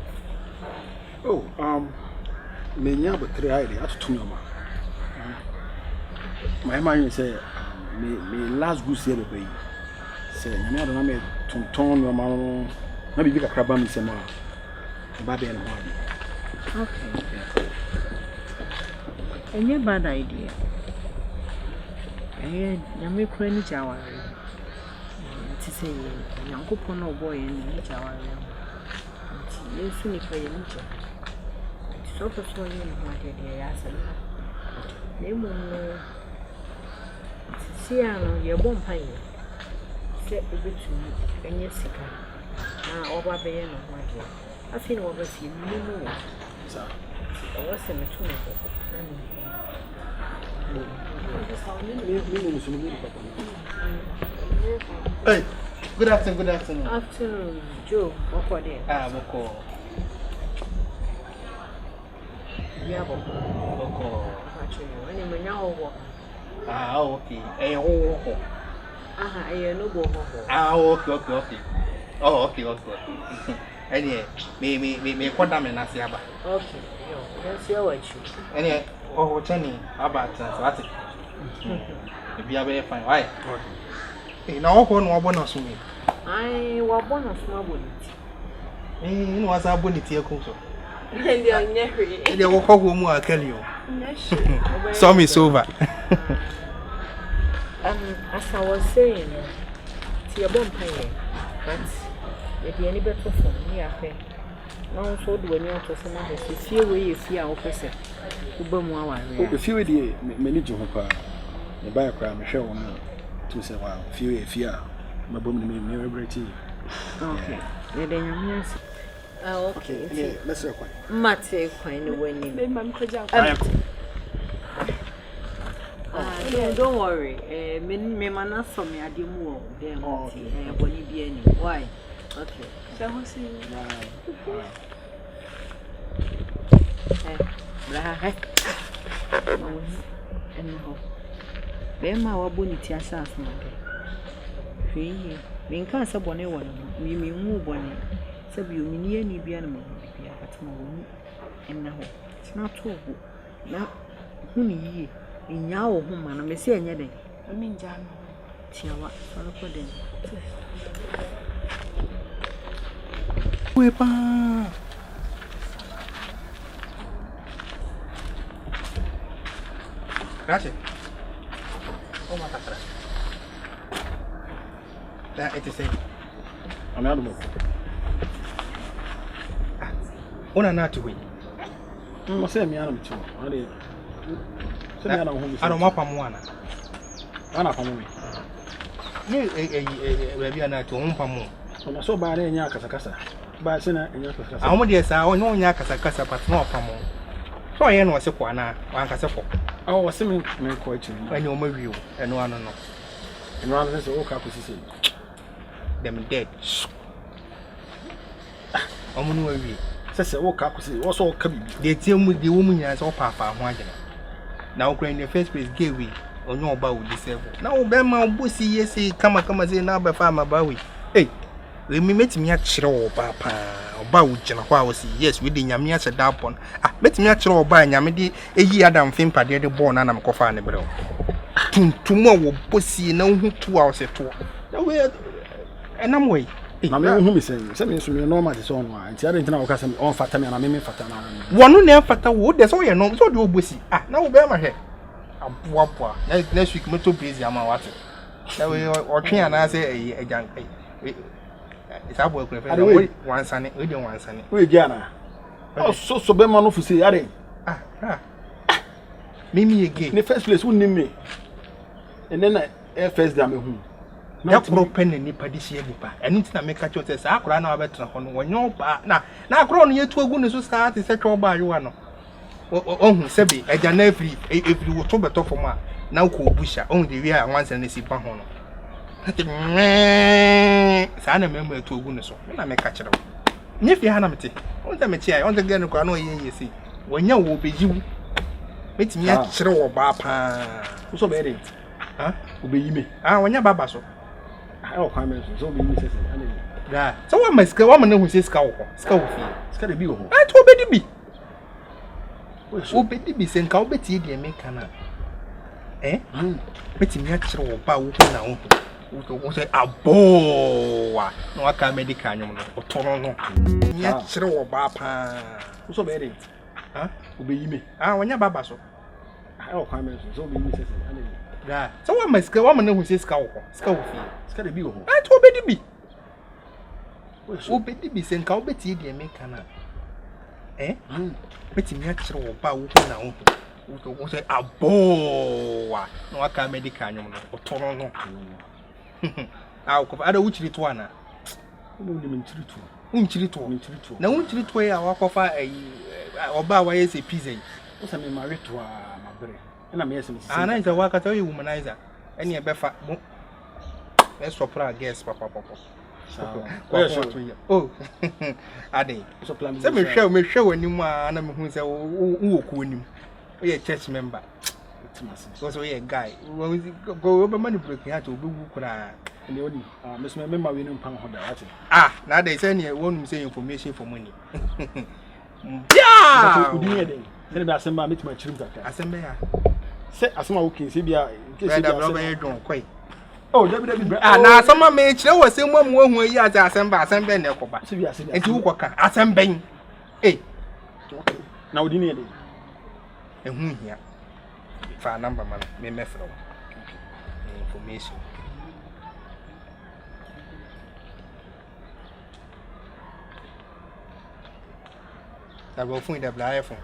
Oh, me nyaba 3 idea at 2 normal. My mind say me last goose here be say nyame adona me tonton normal na bibi kakra ba me say ma ba be no ho. Okay. Any bad idea. Nyame kura ni jawari. Ti say Nyankopon no boy ni jawari. Yesu ni kwa ye nje. So for so you no idea ya say. Nemo no see ano ye bom pan ye. Say ebetumi enye sika. Na oba be ye no ho ade. Afi no oba si nimo. Sa. Oba se metu no go. Hey, good afternoon. Afternoon, Joe. What there? Boko. Yeah, Boko. Actually, okay. Hey, oh. I no go. Okay. Oh, okay. Anyway, me kwada me na siaba. Okay. That's your watch. Anyway, oh, Chenny, about what? Be a fine. Why? Okay. Now, no bonus me. I was born of small bonnet. You know, as a bonnet here, Kunso. And they are never. They will call home, I'll tell you. Some is over. As I was saying, see a bomb pie, but if you any better for me, I pay. Now, so do when you are to someone who fear way if you are opposite. If you the manager the buyer crime show on to say, wow, fear, my woman may never tea. Okay, then okay, let's go. Mate, quite when you made my don't worry, me mana for me, I didn't move them. Bonnie be any. Why? Okay, so who's in? Bema wa boniti asas no de hwe me nka se bone wo no mi hu bone se bi o mi ni ani bia na mo bia atma wo ni enna ho na to ho na hu ni yie nya wo hu ma no me se enye den mi nja no tiawa so ko den we pa gracias. Oh, my God. That is the same. I'm out of it. Ona not to win. I'm saying, I'm too. I don't map on one. I'm not from me. You are not to own Pamu. I'm so bad in Yakasa. By Senna and Yakasa. I want yes, I know Yakasa, but no Pamu. So I know what's a quana, one Casafo. Oh, what's the main question? I know my view, and one or no. And rather than woka position. Them dead. I'm on my view. Says a woka position, what's all coming? They tell me the woman as all papa wanted. Now, in the first place, gave we or no about this. Now, Bema Bussy, yes, come and say now by Farmer Bowie. Hey, let me meet me at Chiro, Papa. Bawuch and Hawasi, yes, within Yamias a dapon. Met me at your by Yamidi, a year damn thing, paddy born and I'm cofane below. Tomorrow, pussy, no 2 hours at 2. Now we're and I'm way. I'm whom is saying, send me normal is on one. I didn't know because I'm on Fatami and I'm in Fatana. One never Fata wood, that's all you know, so do bussy. Now bear my head. A wapwa. Next week, I'm too busy, I'm a water. Now we or train and I say a young. It's our work. One sunny, we don't want sunny. We Jana. Oh, so Bema no say, are Mimi again. In the first place, who name me? And then I first damn whom. Not broken any padisha, and it's not make a choice. I cry now better when you're back. Now, grown you to a goodness to start is set all by you. Oh, Sebi, I can never if you were to better for my now cool busher only we are once and they see Pahono. Sana member to a goodness, and I may catch it up. If you have a tea, on the chair, on the gun, you see, when you will be you. Metimi a kyerɛ wo ba pa. So be ready. Ha? Obeyi me. Wonya baba so. O kwa me so obeyi me sese. Da. So wa maska wa mana hu se ska wo. Ska wo fi. Ska de bi wo. To obedi bi. Obedi bi se nka obeti de me kana. Metimi a kyerɛ wo ba wo na wo. Wo say aboa. No aka medical nyom no. Otoro no. Mi a kyerɛ wo ba pa. So be ready. Ha? Obeyi me. Wonya baba so. O kwa me so obeyi me sese. Da. So wa maska wa mana hu se ska wo. Ska wo fi. Ska de bi wo. To obedi bi. Obedi bi se nka obeti de me kana. Metimi a kyerɛ wo ba wo na wo. Wo say aboa. No aka medical nyom no. Otoro no. Ko ada wuchiri to ana. Mo ndi me nchiri to. Unchiri to. Na unchiri to ya wakofa oba wa yese pizza. O sa me marry to mabere. Na me yese me sisi. Na nza waka to you womanizer. Ene e befa. Let's sopra guess papa. Oh. Ade. So plan. Se me hwe wanim a na me hu se wo ku wanim. We church member. So we a guy. Go over money breaking out to be kura. And the only Miss Member we know hoda. Now they say you want say information for money. Yeah. We dey there. Then be assemble meet my children that. Assemble ya. Say asema okay, say bia in case say bia don kwai. Oh, David. Na asema me kire wo say mo hu yi as assemble na ekoba. Say bia say. Enti wo koka assemble. Okay. Na we dey there. Ehun hia. For number man, me mefro. Information. That will find the iPhone.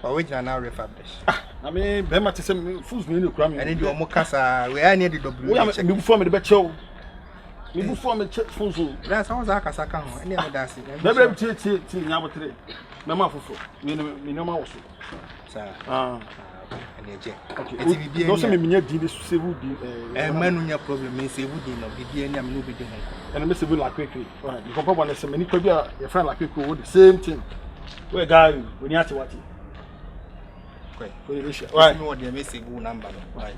But which are now refurbished. I mean, be ma say fools me no kura me. I need your mokasa. We are near the W. Me before me the becho. Me before me check fools. That's how Zaka ka ho. Any am dance. Be tie nyabo tere. Me ma fofo. Me no ma wo so. Sir. Okay. No say me nya di this save di manu nya problem me save di no bibia nya me no be di ho. And me save la quickly. Alright. You papa na say me ni kwa bia your friend la quickly wo the same thing. We guy we ni ati wati. Okay. We dey share. Right. Me what dey me save number no. Right.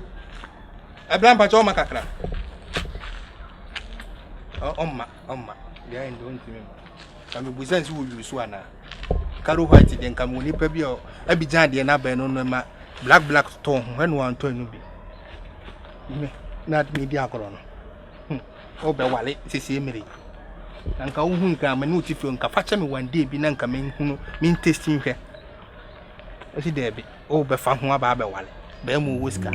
Abraham pa cho makakra. Omma. Dia ndo ntimi. Ka me busan si wo yusu ana. Karo white den ka mo ni pa bia Abidjan de na ba no no ma black to when one to no bi me na media akoro no o be wale sisi emiri anka wo hu nka ma no tifo nka facha me one day bi na nka me hu me testing hwe o si de bi o be fa ho aba be wale be mu wiska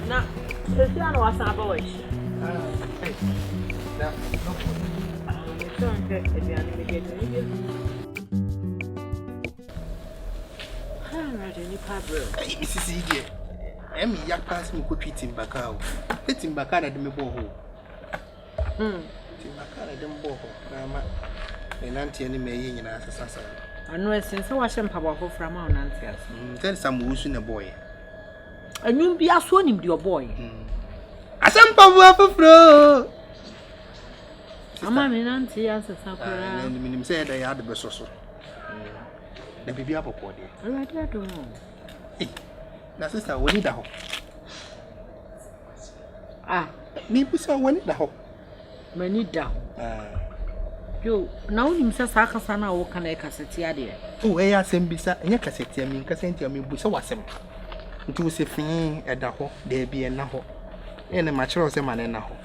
na sisi ano wasaba wa shi na no Mrs. Idiot, Emmy, ya pass me could treat him back out. Let him back out at the Mebo. Timbaka, them boho, Rama, and Auntie any may in as assassin. I know since I was in Papa from our Nancy. Tell some who's in a boy. And you'll be a son him, your boy. I some Papa Fro. I'm an auntie as a supper. And the minimum said I had the best also. The baby up a body. I don't know. Na sister, we need a hope. Maybe so we need a hope. Many down. You now himself Sakasana or can I cassette idea? Oh, I asked him beside and your cassette. I mean, cassette, I mean, Busa was him. It was a thing at the hole, there be a naho. And a mature man and naho.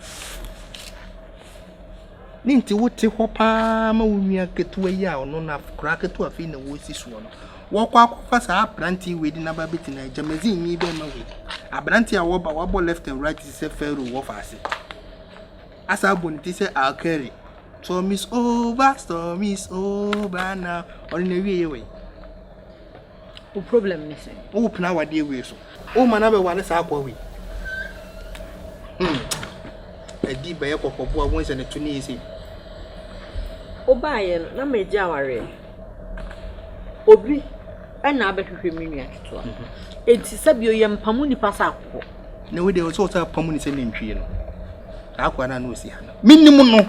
Ninti wote hopa ma wumia ketua ya ono na kra ketua fi na wosi so no wo kwa kwa sa abranti we di na ba beti na jamazin ni be ma we abranti a wo ba wo left and right is feru wo fa ase asa bonti se alkeri storm is over now on na wie we o problem ni se o pna wa de we so o mana be wale sa akwa we edi ba ye kokobo a won se ne tuni isi obaye na meji aware obi na abehwehwe minua keto enti sabio ye mpamu nipa sa akọ No, they was also a permanent in Trino. Aquana no see. Minimum no.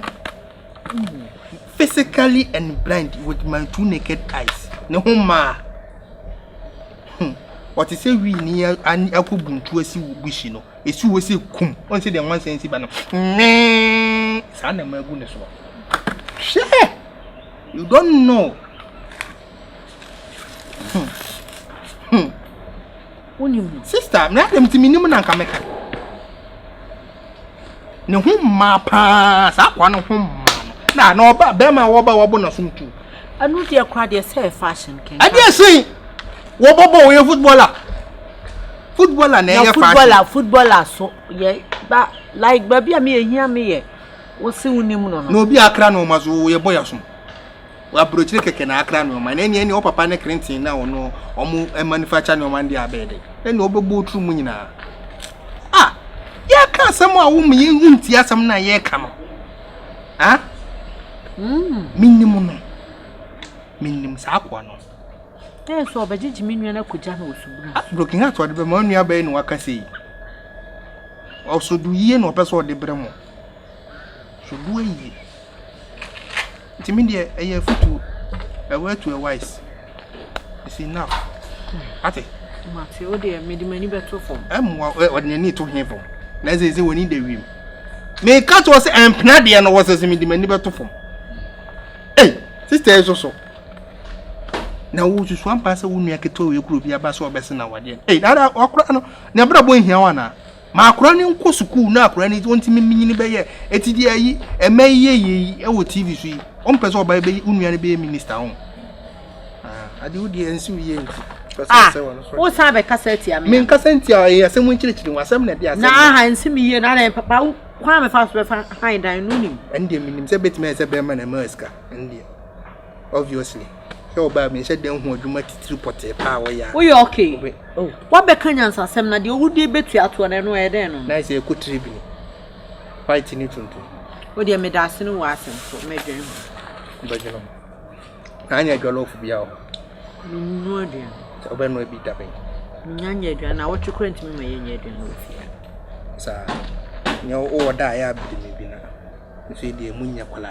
Physically and blind with my 2 naked eyes. No ma. What is say we near an Akubun to a sea wishino. It's you say cum. Once they want sense banner. Son of my goodness. Share. You don't know. Sister, na dem ti minimum na nka meka. Ne ho ma pa sa kwa no ho ma. Na na oba be ma wo ba wo bo na so ntu. Anu de kwa de say fashion ken. Ade sei. Wo bobo wo ye footballer. Footballer na ye fashion. Footballer so ye ba like baby am ye hia me ye. Wo se unim no no. Na obi akra no ma so ye boy aso. Wa brochire keke na akra no ma na eni o papa ne crentin na ono omo manufacture no man dia abede. Then obebo tru mu nyina. Ah, ya ka asem a wo mu ye nti asem na ye ka no. Ah? Minimum no. Minimum sa akwa no. Eh so obejiji minua na kuja na osuburu. Ah, broken heart wo de be manua be no waka sei. Osudu yie no person de bre mo. So do yi. Timidi a foot a word to a wise. It's enough. Ate. Mate, o de me di mani beto form. What you need to hear from. Let's say we need the room. Me cat was empna de and was as me di mani beto form. Hey, sister is also. Now wo to swam pass wo nua keto we kuro bia ba so obese na wade. Hey, dada okra no. Na bra bo hia wana. Ma akra ni nko school na akra ni wonti minyini be ye. Etidi ayi emaye yi e wo TV so yi. On person oba be unua ne be minister on. Ade wo die ensi wiye nti. Wo sa be kaseti am. Me kaseti a ye asem nchirichiri wasem na dia asem. Na ha ensi mi ye na papa kwa me fa so be fa han dan no nim. Ende minim se betime se be ma na maska ende. Obviously. So ba me se den hu adwuma titiri pote pa wo ya. Wo ye okay. Oh. Wa be kanyansa asem na de wo de betu ato na no e den no. Na se ku tribune. Fight ni tuntu. Wo de me da ase no wa asem so me dwen ho. Bajeno. Anya jollof bia o. No aduan. So be no bi da ben. Nyanya aduan na wo twekora ntimi ma ye nya aduan no fia. Sa nya o da ya bi me bi na. So de munya kwala.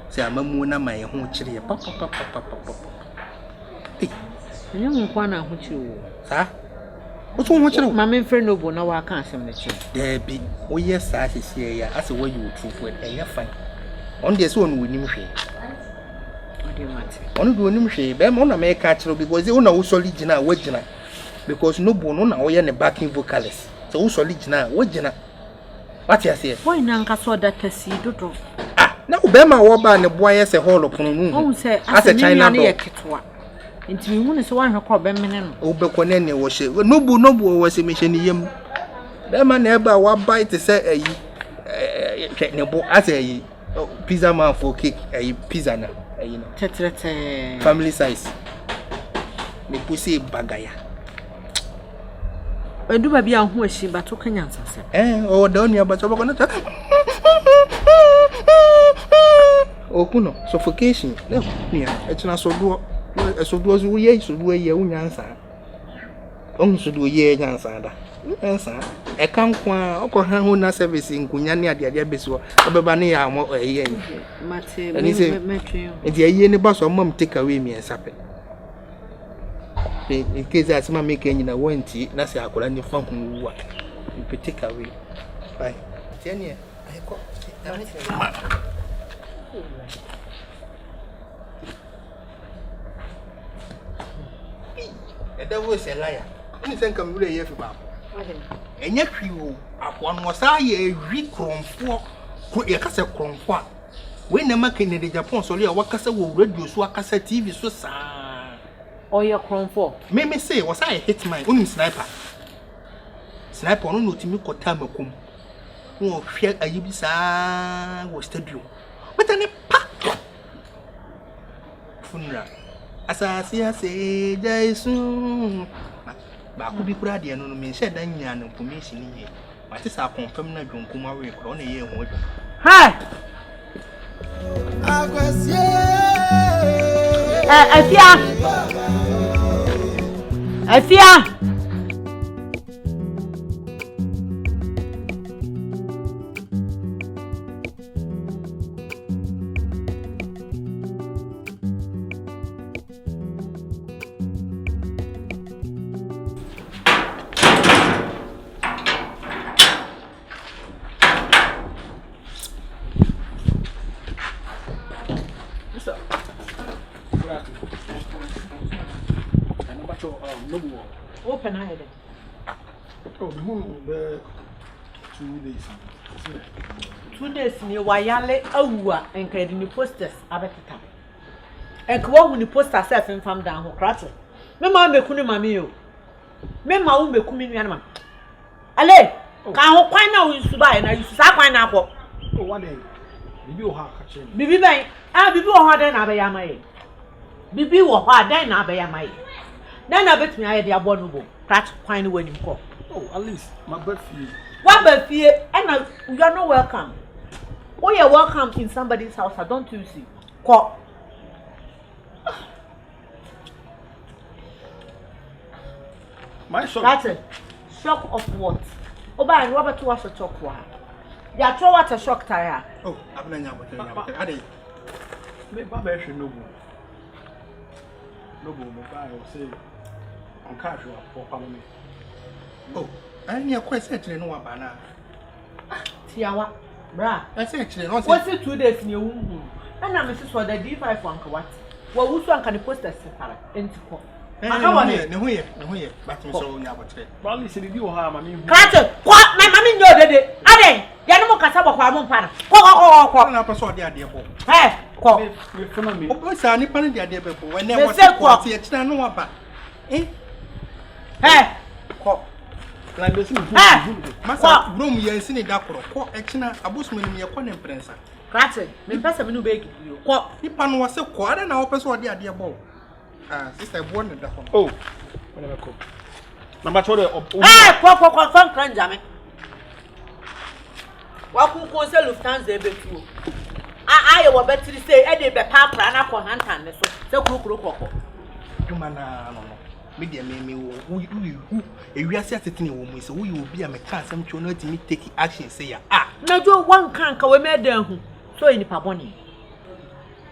Se amamu na ma ye ho kire ye papa. Eh, nya mo kwa na ho kire wo. Sa? O so ho kire wo. Ma me frɛ no bo na wa ka asem ne kire. There bi. O ye sa hyehyɛ ya ase wo you true for enya fine. On dey so on wonim hwe. Ode mate. On do wonim hwe be ma na me ka kire because una wo solid gina wo gina. Because no bo no na wo ye ne backing vocalist. So wo solid gina wo gina. What you say? Boy na nka so da kasi dodo. Ah, na wo be ma wo ba ne boy ye se hall pono nu. O se ase China do. Nti mi hu ne so wan hwe ko be mene no. O be ko ne ne wo hye. No bu wo se me hye ne yam. Be ma na e ba wa bite se ayi ne bo ase ayi pizza man for cake ayi pizza na ayi no. Tetrete. Family size. Me pusi bagaya. Edu ba bia ho ahyi ba to kanyansa se. O da onu aba so ba ko na. Okuno suffocation. No, nia. Etina so do so ye unyansa. On so do ye nyansa da. Nyansa. E kan kwa okọ ho na service nkunya ne ade beso. Obeba ne ya mo ye. Mate me twen. Enti ye ne ba so mom take away me ensape. In case I see make any na wanti na se akola ni fa hu wa. You take away. Bye. Tiania. I go. The devil is a liar. You think I'm really here for Baba? And yet, you upon was I a recronfo. Could you cast a cronfo? When the making in the Japan, so you walk as a will reduce what as a TV so sad. Or your cronfo. May me say, was I hit my own sniper? Sniper no to me could time a cum. Oh, fear a yibisa was stadium. But then a pack. Funra. As I say, Jason. But could be proud, and no me said, and yan information here. But it's our confirmed that you come away on a year. Hi! Afia! pɛ na ayɛ dɛ. Oh, me hu be 2 days. 2 days ni wa yale awua enka de ni posters abeteta. Enka wo hu ni poster self infam dan ho krate. Me ma meku ni mame yo. Me ma wo meku mi nua na ma. Ale, ka ho kwan na wo yusu ba na yusu sa kwan na akọ. Oh, what day? Bibi o ha ka che. Bibi ban, bibi wo ho den na abeya maye. Bibi wo ho den na abeya maye. Den na betumi aye de abo no bo. Krate kwan ni wanim ko. Oh, at least my birthday. What birthday? And you are not welcome. Oh, you're welcome in somebody's house. I don't you see? Call. My shock. That's it. Shock of what? Oh, but Robert was a talk for her. You are throw what a shock tire. Oh, I'm not going to Ade. Me baba ehwe no bu. No bu me ba o say on cash for family. Oh, I need a question to know about now. Tiawa, bra. I say actually, what's it 2 days in your womb? And I'm Mrs. for the D5 one. What? Well, which one can the poster separate? Entico. No here, but I'm so never. Probably say you ha ma me. Catch what my mammy know that. Ade, Yanamo Casaba Quamon Pana. Call Na person dey there bo. Hey, call. Me funa me. O say ani pan dey there bo. When na what say e kina no aba. Hey, call. Like this me. Masa room ye nsi ni da koro. Call e kina abosum ni me ye na imprensa. Catch me pesa me no beg you. Call. Ni pan wo say call ada na wo person dey there bo. Ah, sister born in that one. Oh, when I come. Number 2 call from Kranjame. What could say Lufthansa ebe tu? I will better say Eddie be papa na ko hantan so kuro. Duma na no. Me dey me who ewiase atetene wo mu so wo you obi a me ka asem twa no atimi take action say ya. Ah, na jo wan kan ka we me dan hu. So ni pa boni.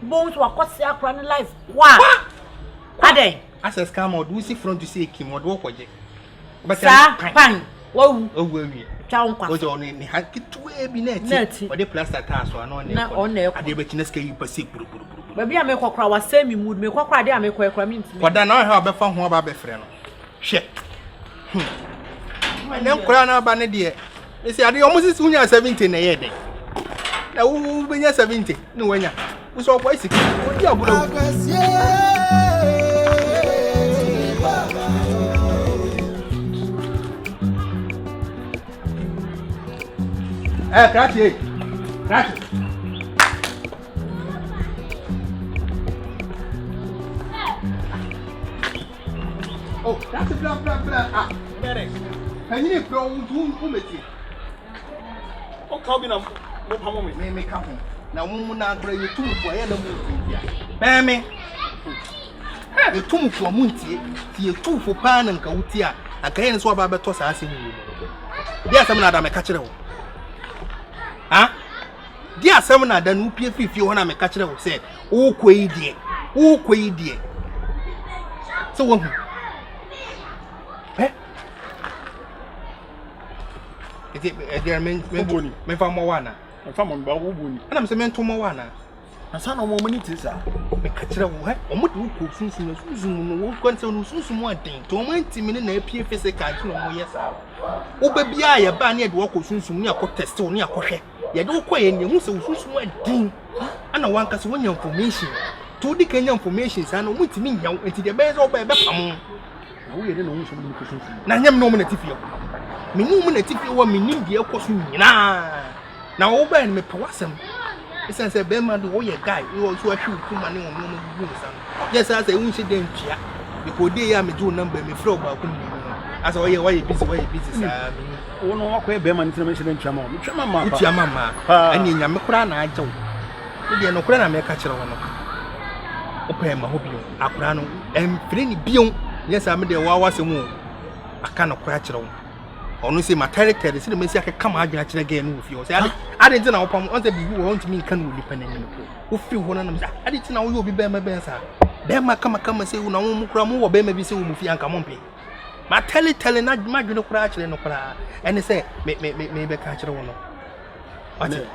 Bones wa kwase akra ni life. Wa. Ade. Access come out we see front to say kim wo do koje. But pan. Wo. Owi. Cha nkwa. Ojo ni ha kitu e bi na ti. O de plaster tar so ano na ko. Ade be chine ska yi pase puru. Baby am ekokra wa say me mood me kokra ade am ekokra me ntimi. Koda na ha obefa ho ba be frɛ no. Hwe. Na nkora na ba ne de. E say ade omo sisi unya 70 na ye de. Na wo benya 70 na wanya. Wo so kwa isiki. Wo di aburo. Krati. Oh, that's a blah. Ah, better. Can you from who met you? Oh, come na mo pamo me. Me come. Na wo na akra you tum for ya na mu bia. Ba me. You tum for muntie. Tie tu for pa na nka wuti a. Aka yen so ba beto sa ase mu. Dia asem na da me ka kire wo. Ha? Dia asem na da no pie fifi ho na me ka kire wo say, "Wo koyi die." So wo hu. There men fa mo wana. Fa mo ba wo boni. Ana me se men to mo wana. Asa na mo mani tisa. Me ka kire wo he. O mo de wo ko sunsun no wo kwante no sunsun mo aden. To mo ntimi ne na apie physical ti no mo yesa. Wo ba bia ya ba ne de wo ko sunsun ne akọ test wo ne akọhwe. Ya de wo ko ye ne hu se wo sunsun mo aden. Ana wanka se wonya information. To di kanya information sa no mo ntimi nya wo enti de be zo ba e be pam. Wo ye ne no hu so mo ko sunsun. Na nyam no mo na tifie. Minimum na tipi wa minim de ekoso nyina na wo ba me pe wasem isen se be ma do wo ye guy wo so ahwe kuma ne wo mo bu nsa yes as e wunchi de ntua because dey ya me do number me frog ba ko ni as wo ye busy sa me wo no akwa be ma ni tena me hye de ntua ma me twa ma pa mama ani nyame kura na agye wo de no kura na me ka kire wo no o pe ma ho bio akura no emfre ni bio yes am de wa wasem o aka no kura kire wo onu say my character say me say aka ma adwena kire ga no fi o say ade nti na wo pam on say bibi wo ntimi nka no lipa na nyame ko wo fi ho na na say ade nti na wo obi be ma ben sa be ma kama say wo na wo mukura mo wo be ma bi say wo mu fi anka mo mpe ma tell na ma dwene kura kire no kura ene say me be ka kire wo no ate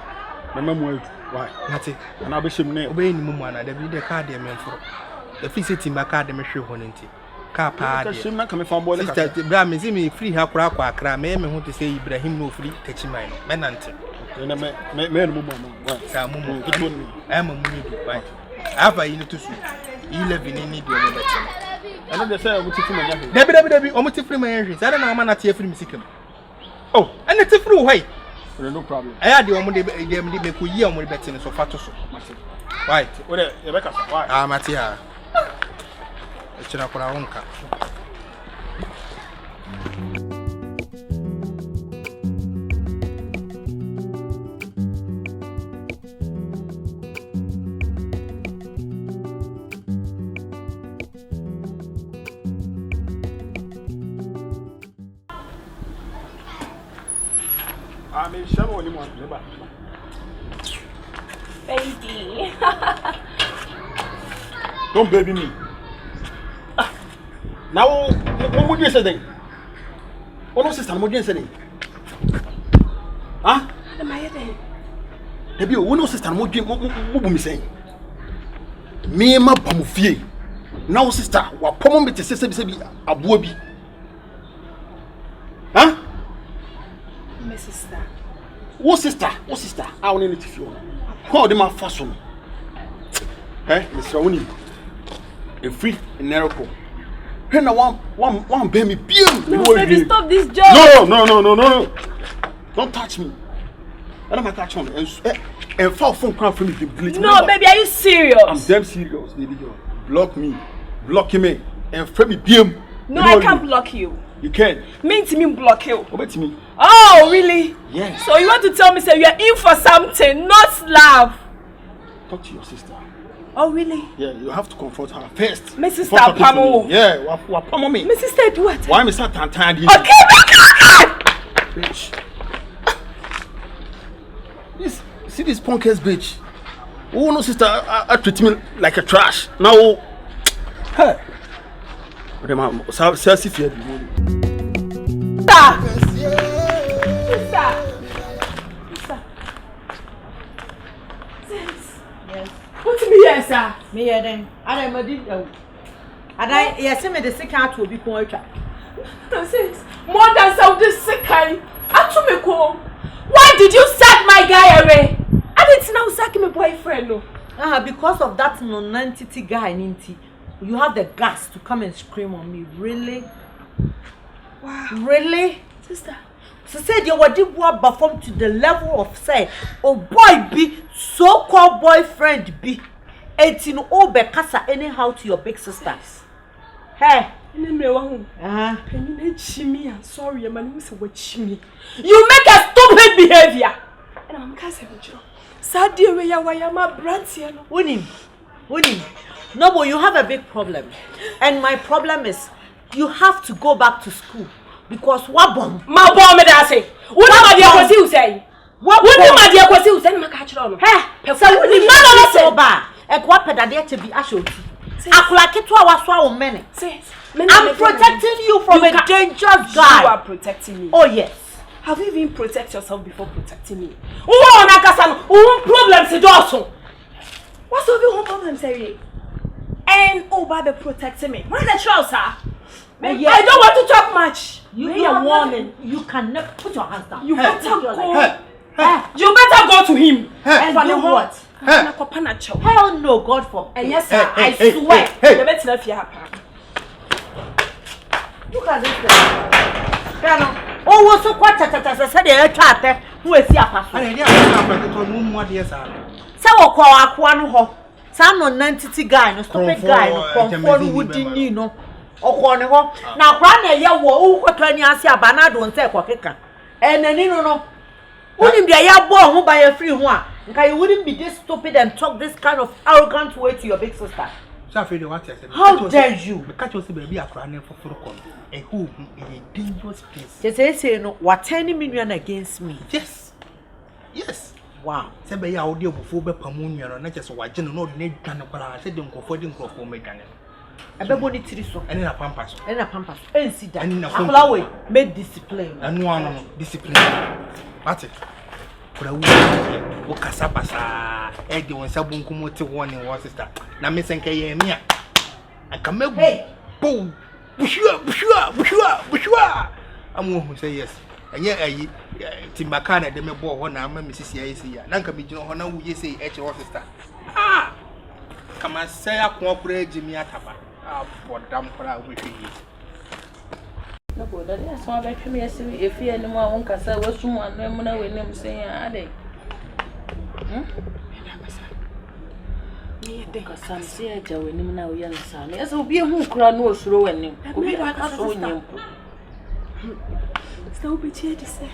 na mamu why ate na be shem ne obe ni mu ana da bi de card e me mforo the fi say timba card me hwe ho nti Car party. Sister, bra me see me free ha kura kwa akra me hu to say Ibrahim no free techimai no. Menante. Me no mama. Sa mumu. I am mumu do why. Ava yi no to su. 11 ni do mo beti. I know they say I'm to free my jacket. Debi o mo ti free my henry. Sa na ma na tie free music. Oh, and it's free why? No problem. I had the one de me ko yi o mo beti so fa to so. Why? Where Rebecca why? Ah, Matia. Echira kwa honka. I'm sure only one. Baby. Don't baby me. Now, what would you say then? What was sister? What would you say? Huh? Am I there? Debi, what was sister? What would you say? Me ma pamufie. Now sister, wa pomo me te se bi abuobi. Huh? My sister. What sister? I want to feel. How dem ma faso. Eh, Mr. Oni. A free miracle. Hey, now one baby beam. No, baby, stop this job. No. Don't touch me. I don't touch on and fall phone call from me. No, baby, are you serious? I'm damn serious, baby girl. Block me, and frame me beam. No, I can't block you. You can. Mean to me block you. What to me? Oh, really? Yes. So you want to tell me say you are in for something, not love? Talk to your sister. Oh, really? Yeah, you have to confront her first. My sister Pamo. Yeah, what Pamo me? My sister do what? Why me start tantan? Okay, bitch. See this punk ass bitch. Oh no, sister, I treat me like a trash. Now, hey. But I'm so fear. What me here, sir? Me here then. I am a deal. And I me the sick out will be point. More than some this sick guy. Why did you sack my guy away? I didn't now sack my boyfriend. No. Because of that non-entity guy, Ninti. You have the guts to come and scream on me. Really? Wow. Really? Sister. She said you were perform to the level of say, oh boy be so-called boyfriend be 18 over casa anyhow to your big sisters. Hey. Sorry, man. You make a stupid behavior. And I'm cousin. Sadie, where you are my brand, winning. No, but you have a big problem. And my problem is you have to go back to school. Because what bomb? My bomb, I say. What am I going to say? What am I going to say? I'm catch on. Hey, so we not so bad. And what pedadia to be ashoti. I'm protecting you from a dangerous guy. You are protecting me. Oh, yes. Have you even protected yourself before protecting me? What problems is also? What's the problem, Terry? And Baba protecting me. Where's the trouser? I don't want to talk much. You are warning. You cannot put your hands down. You better go. You better go to him. And do what? Hell no, God for. And yes, sir, I swear. You better not fear her. Look at this. Oh, what's so quite a said a chat? Who is your pastor? So, call a one some non-entity guy, no stupid guy, no conform wouldn't you know. Or corner. Now, Granny, you were 20 years, Banado and Sekaka. And then, you know, wouldn't be a young boy by a free one. You wouldn't be this stupid and talk this kind of arrogant way to your big sister. How dare you? Because you baby are crying for Furcon. A who in a dangerous place. Just say, no, what 10 million against me? Yes. Wow. Say, by audio before Pamunia, not just what general need can I said, don't go for them for me. I bet what it is so. And in a pampas. And a pampas. And sit down. And in a flower. Made discipline. And one discipline. What's it? For a woman, Casapasa, Eddie, when Sabun come to one in one sister. Now, Miss Nkayemia. I come up. Hey, boom. bushua. I'm who say yes. And yet, Timbakana, the me bore one, I'm a Mrs. Yasia. Nanka be no honor, you say, H. Sister. Ah! Come and say up more prayer, Jimmy Ataba. Ah, for damn for our wishes. No, but that's why I come here. If you anymore won't cast out, what's someone, no one will never say, are they? Because some say, Joe, when him now young son, yes, will be a who cry no slow and him. So be cheered to say,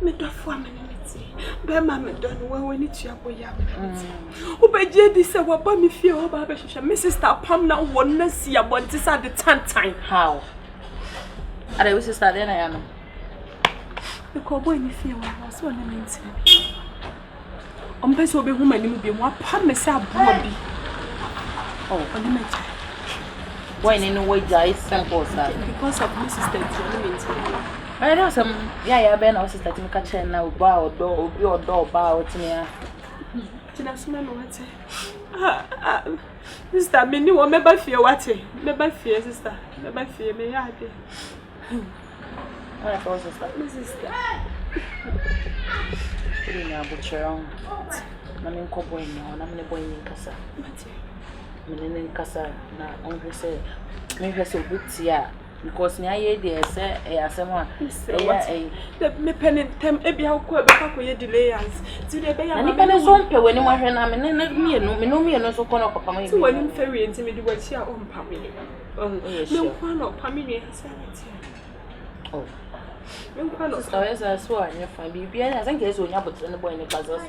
Made of 4 minutes. Bear mamma done well when it's your boy. Oh, by Jady said, what by me fear, Baba, Mrs. Tapam now won't see about this at the time. How? I was a study, I am. The cowboy, if you was one means. On best will be woman, you will be one promise. Oh, on the matter. When in a way, I sample because of Mrs. Benchie. I know some, yeah, Ben, I was starting to catch her now, bow, door, your door, bow to me. Sister, me no remember fear what? Never fear, sister. Never fear me, I did. I thought, sister. Sister. Putting a butcher on. I'm in Cowboy now, and I'm in a boy in Casa. In Casa, now, only say, maybe I so good, yeah. Because near ye, say, someone, me penny, maybe how quite back with your delayers. To the bay, and even a swamp when you are and me, no me, and also corner of my one ferry and timid was your own family. Oh, yes, no one of family has it. Oh, no one of stars as well, and your family, and I think there's one about the boy in the bazaar.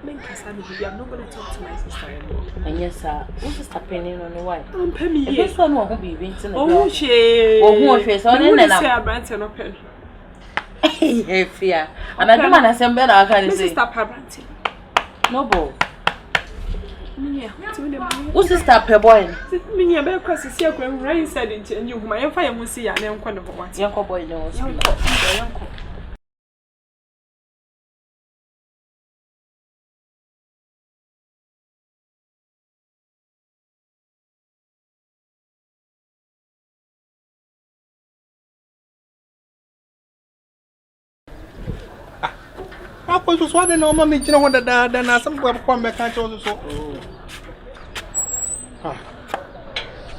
Because I'm not going to talk to my sister anymore. And yes, sir, who's the penny on the white? Don't pay me. This one won't be vinting. Oh, she. Oh, who is on and I'm Branton open. Eh, fear. And I don't want to send better. I can't say stop her Branton. No, bo. Who's the stop her boy? Me, a bear cross is here when rain said it, and you, my fire will see an young of what young boy knows. I was one and all my you know what that some go come back and so.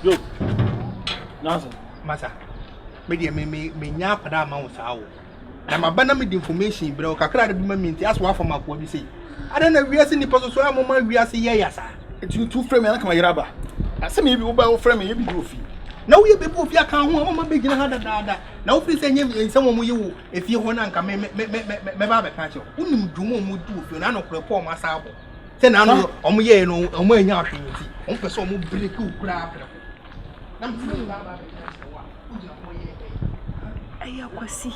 Yo. Nothing. Massa. Media me nyap that amount how. Na mabana me information bro kakra de bima minti aso afọ makọ bi sei. Ada na wiase ni poso so amoma wiase ye yasa. Enti two frame na kama yiraba. Ase me bi wo ba wo frame ye bi do fi. Na wo ye be bo fi aka ho amoma be gina ha da. Na wo fi se nye nsem wo ye wo efie ho na nka me ba be ka che. Unim dwumo mu du fi na no krepo ma sa abo. Se na no omo ye no omo anya ahwe nti. Omo pese omo break ukura abra. Na mfu ba ba be ka che wa. Ujina mo ye. Aya kwasi.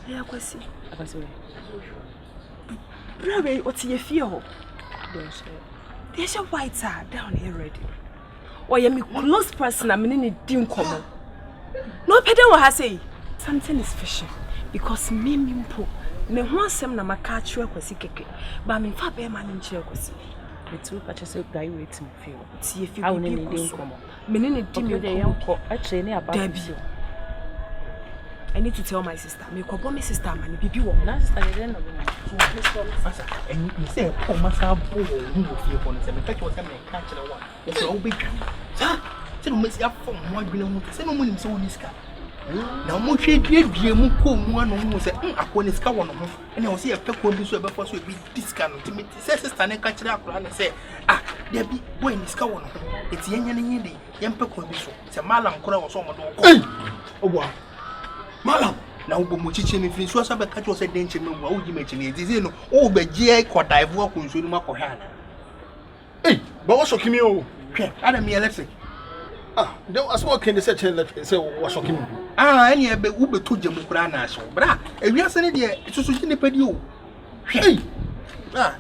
Aya kwasi. Akwasi. Brother, what's your fear? There's a white down here ready. Or you me close person, I'm in a dim common. No pedal what I say. Something is fishing because me want some na makachu kwasi keke. But me fa be man in chair kwasi. The two patches of guy waiting for you. See if you I need dim common. Me need a dim young actually near Debbie. I need to tell my sister. Me ko my sister man bibi wo. Na sister dey no. Fasa, and you say oh masa bo hu wo fie ho no se me take wo se me ka kire wa. Wo se wo betwa. Sa, se no mesi afom mo adwene hu. Se no mo nim se wo niska. Na mo hwe dua mu ko mu ano mu se akọ niska wo no ho. Ene wo se ye peko bi so e be fo so e bi diska no timi. Se sister ne ka kire akora ne se there be boy niska wo no ho. Eti yenya ne nyede, ye peko bi so. Se malam kora wo so mo do ko. Obo Malam, na ubo mochichi mi fini so asa be catch o se denche me wa uji mechi ni dizi no o be gie ko dive wa ko nso ni ma ko hana. Ba wo so kimi o. Hwe, ada mi electric. They was working the set say wo so kimi. Eni ebe u be to jemu kura na so. Bra, ewiase ne de susu ji ne padi o. Hwe.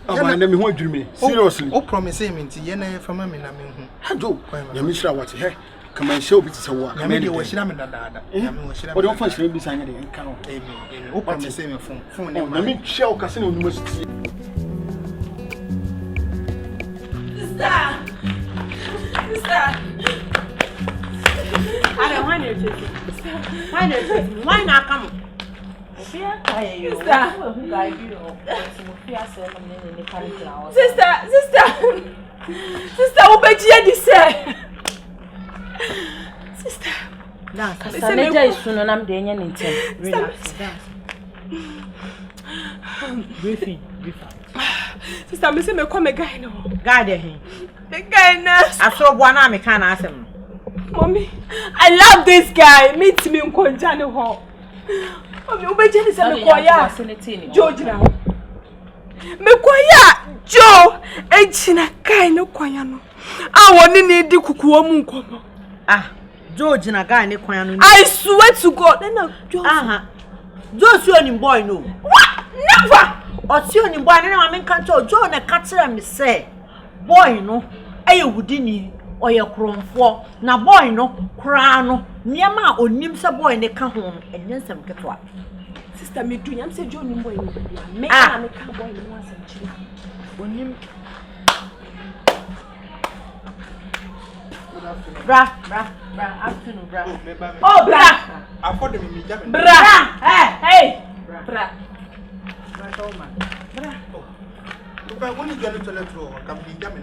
Man na me ho adwiri me. Seriously. O promise me nti ye na fama me na me hu. Hajo, ya mi shira what he. Come and show bit say wa. Ya me de wo shira me dada. Ya me wo shira. O de won fa shira bi sanya de nka no. O promise me phone ne na me share o kase na university. Sister. Why not chase? Why not chase? Why not come? Sister, Obejie di say. Sister. Dance. Saneja isuno nam de enye ntem. Relax. Dance. Briefing. Sister, me say me come guy no. Guy de hin. The guy na. Aso bo na me kan asem. Mommy, I love this guy. Meet me in Kuntani ho. Mommy, Obejie di say me koya. George na. Me koya Joe ejina guy no kwanya no. Ah, woni ni di kukuwo mu nkomo. Ah, George na guy ne kwanya no. I swear to God. Then Joe. Joe see on boy no. What? Never. Or see on boy na ma me kan to Joe na ka kire me say boy no eye wudi ni oye kromfo na boy no kra no niam onim se boy ne ka ho enyensem ketwa. Sister me do nyam se Joe ni boy ni me na me ka boy ni wasem chiri. Onim Bra, afternoon, bra. Oh, bra. Afford me, Jamin. Bra. Hey, bra. Bra. Look, I want to get to let you come be Jamin.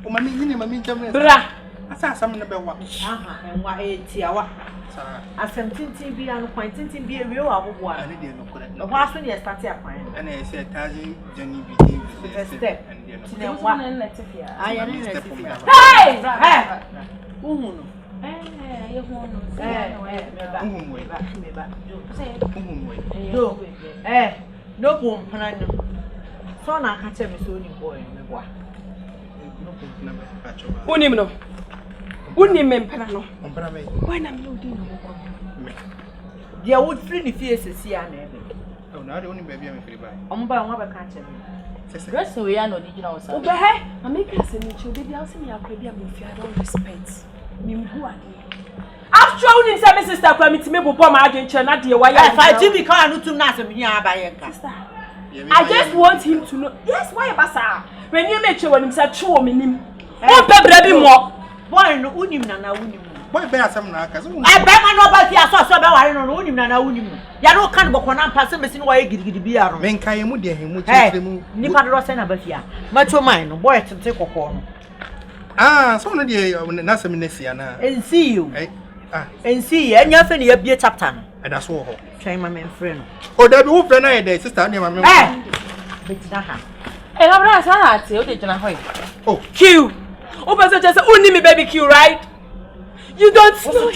Oh, my meaning, Jamin. Bra. I saw some number one. And what 80 hour. As some TV and pointing to be a real one. I didn't know. The last one you started a point. And I said, Tazi, Jenny became the step. And one and let it here. I am step. Hey! No boom, so now catch me so boy. Unimno. Unimempano. Why am I doing? There would free the faces here and everything. Oh, now the only baby I'm free by. I'm by one catch me. Dress away and original. Oh, but hey, I make us a nature baby. I'll see me a baby. I'm if you don't respect me. Who are you? I've shown him some sister coming to me, but my adventure not dear. Why I Jimmy can't do nothing here by sister. I just want him to know. Yes, why basa? When you make sure when him say true me him. Oh, baby more. Boy, no unim na unim. Boy, bear some nakas. I bet my nobody I saw so about no unim na unim. Ya no kan bo kona pass me sin why gidi bia ro. Men kan mu de hemu chemu. Nipa do say na ba fia. Macho mine no boy tete kokko no. Ah, so no de na sem na sia na. And see you. And see enya fe na bia chapter no. E da so ho. Try my men friend. Oh, da be wo friend na dey sister na ma me. Betina ha. E ga bra sa na ate o de jina hoy. Oh, Q. Open just only me baby Q, right? You don't know.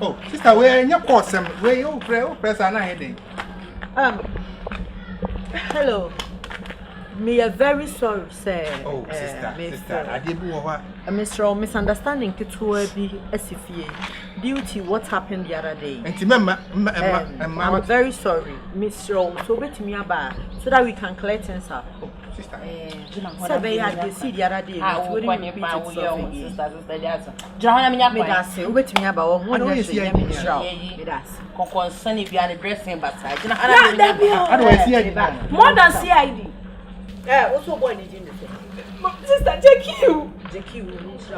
Oh, sister, where in your possum? Where you press an headache? Hello. Me are very sorry, sir. Oh, sister, I did what? Mr. Misunderstanding to be SFA due what happened the other day. And remember, I'm very sorry, Mr. So wait me about so that we can clear things up. Sister, Sabe ya de see the other day. I will when you buy your sister. John, me that's it. Wait me about one is here. Concern if you are dressing, but I more than CID. Also boy in sister, JQ.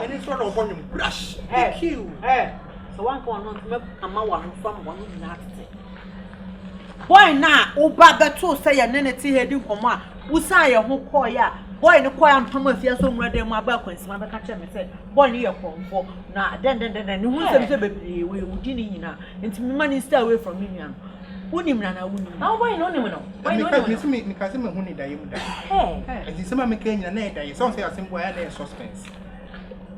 And it's one of one brush. JQ. So one corner I'm one from one nasty. Boy na oba beto say ya nene ti hedi nkoma usa ye ho call ya boy ne call am pama fia so nwede mu aba kwansima be ka che me say boy ne ye konfo na den ne hu se be bebre we udi ni nyina enti me man stay away from me nyan unim na unim na boy no nim no boy no nim me ka se me hu ni daye mu da enti se ma me ka nyina na e daye so say asem boy na suspense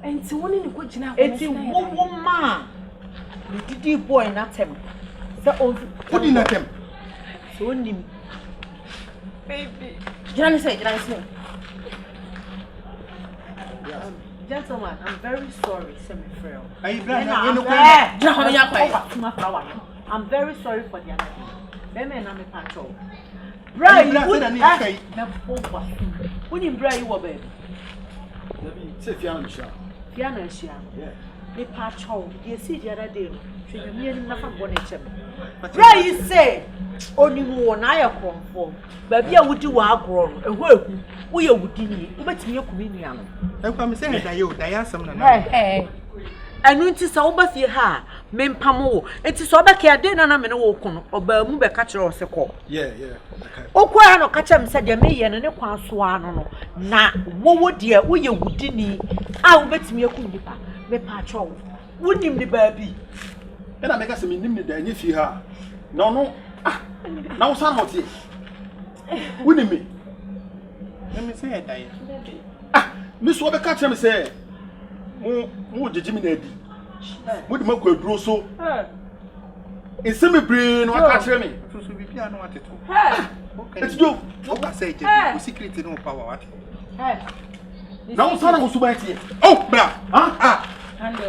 enti woni ni ko gina enti wo ma ni didi boy na tem se o udi na tem so nim baby Johnny say gentlemen, I'm very sorry, semi-frail. I'm very sorry for the other thing. Beme na me patrol. Right, you baby. Say Fiona. Yeah. Me patrol. You see the other day. You right, you say only one I come from. Baby, I would do our grown. We would do it. But you come in. I'm saying that you die some. Hey, enu nti sa oba fie ha mempamo enti so oba ke ade na me ne wo kono oba mu be ka kire o se ko yeah okwa no ka kire me se de me ye ne kwa so ano no na wo de wo ye wudini a wo betimi akum nipa me pa cho wonim ni baabi ena me ka se me nim ni da nya fie ha no na wo san hotie wonim me me say dai me so be ka kire me se mu jiji me na adi mu di makwa duro so ese me brain no ka kire me so bibia no ateto it's do what I say je secret no power what na wo sana wo suba tie oh bra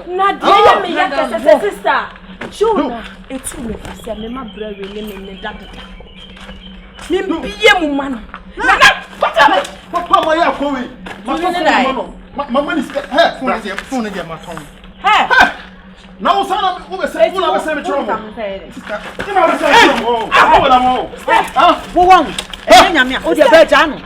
na dia me ya ka sister Shona etu me fase me ma bra we me dada me biye mu man na papa ma ya ko we mama ni phone dia ma ton na wo sana wo be se wo be se me choro mo sister ina wo se choro mo wo la mo wo won nyame o de be jano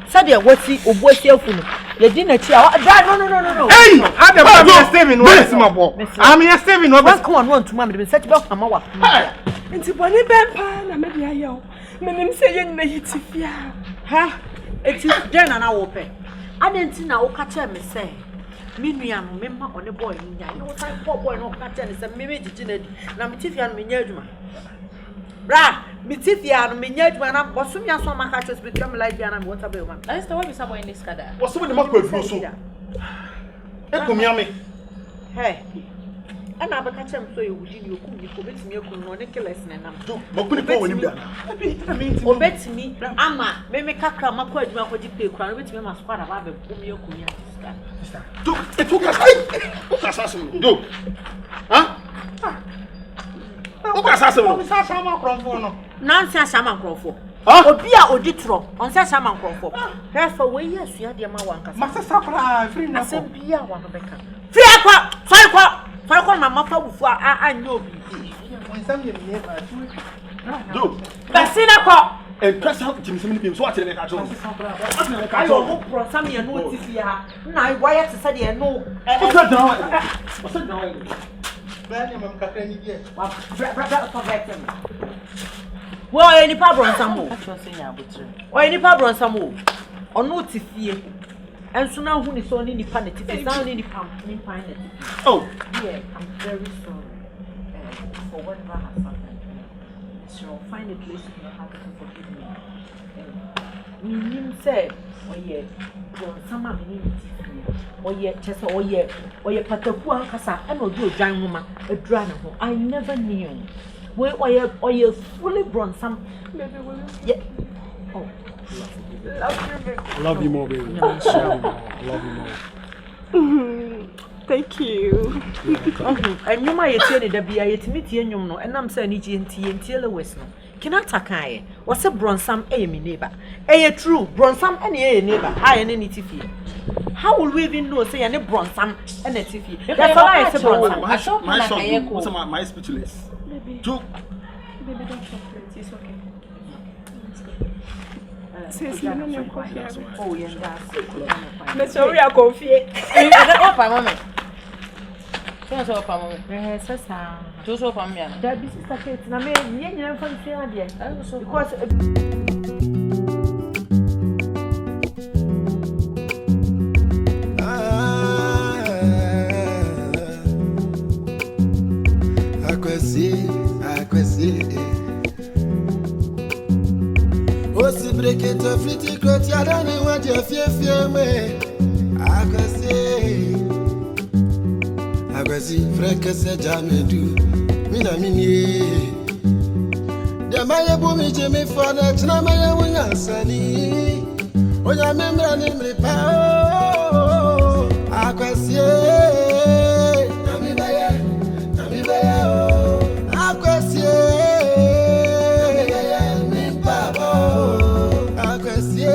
se de woti obuasi afunu le di na chi no hey I'm Steven no is mabo I'm Steven no come on one tuma me set be kama wa nti boni bempa na me bia yo me nim se ye nyina yitifia ha eti den na wo pe adenti na wo ka che me se me nua no me ma one boy nya no sai boy no ka che ne se me gigi na di na me tifia no me nya adwuma bra me tifia no me nya adwuma na boso me aso maka che speak am like bia na me water be man I still want some boy in this kada wo so me makwa duro so e ko miame hey ana ba ka che me so ye wudi ni okum ni ko betimi ekun no ne killers ne nam do makuni ko woni bia obetimi ama me kakra makwa adwuma ko ji pe kura no betimi ma squad aba be kum ye kum ya sister do etu ka sai do o ka sa se no sa sama krofo no nansi asama nkrofo obi a oditro onse asama nkrofo hefa we yesu ya de ma wankasa masa sapra free na asem bia wa no beka free akwa fai kwa mama fa bufu a anyo obi nsam ye me ba do basina ko en pressa jimse me so atere me ka cho ayo mo pro sam ye no tifi ha na why to say de no o sa down bani mam kakra ni die bra correct me wo eni pa Bonsam o o eni pa Bonsam o ono tifie enso na hu ni so ni nipa na tifie na ni nipa ni pan na tifie oh yeah I'm very sorry for whatever has happened so find a place in your heart to forgive me nim say oye Bonsam a me ni tifie oye chese oye pataku ankasa e no do odwan homa adura na ho I never knew we oye fully Bonsam baby will yeah oh love you more baby love you more thank you anyuma yetie ne da bia yetimi tie nyum no enam say ni tie Lewis no kina takaye wose Bonsam me neighbor true Bonsam eye neighbor ha ne ni tifie. How will we even know say any Bonsam and a TV? That's all I say Bonsam. I saw my Kyekyeku. My speechless. Baby. Joke. Baby, don't talk to it. It's okay. Let's go. Oh, yeah, that's Me sorry, I confie. Opa, mama. Don't opa, mama. Sasa. Just opa me. That business packet na me nyanya fan say ade. Because Osi break to fiti crot ya dani waje fie me Akwasi freke se jamedu mina mini de maye bu mi je me for na chna maye wunya sani onya memra ni mri pa akwasi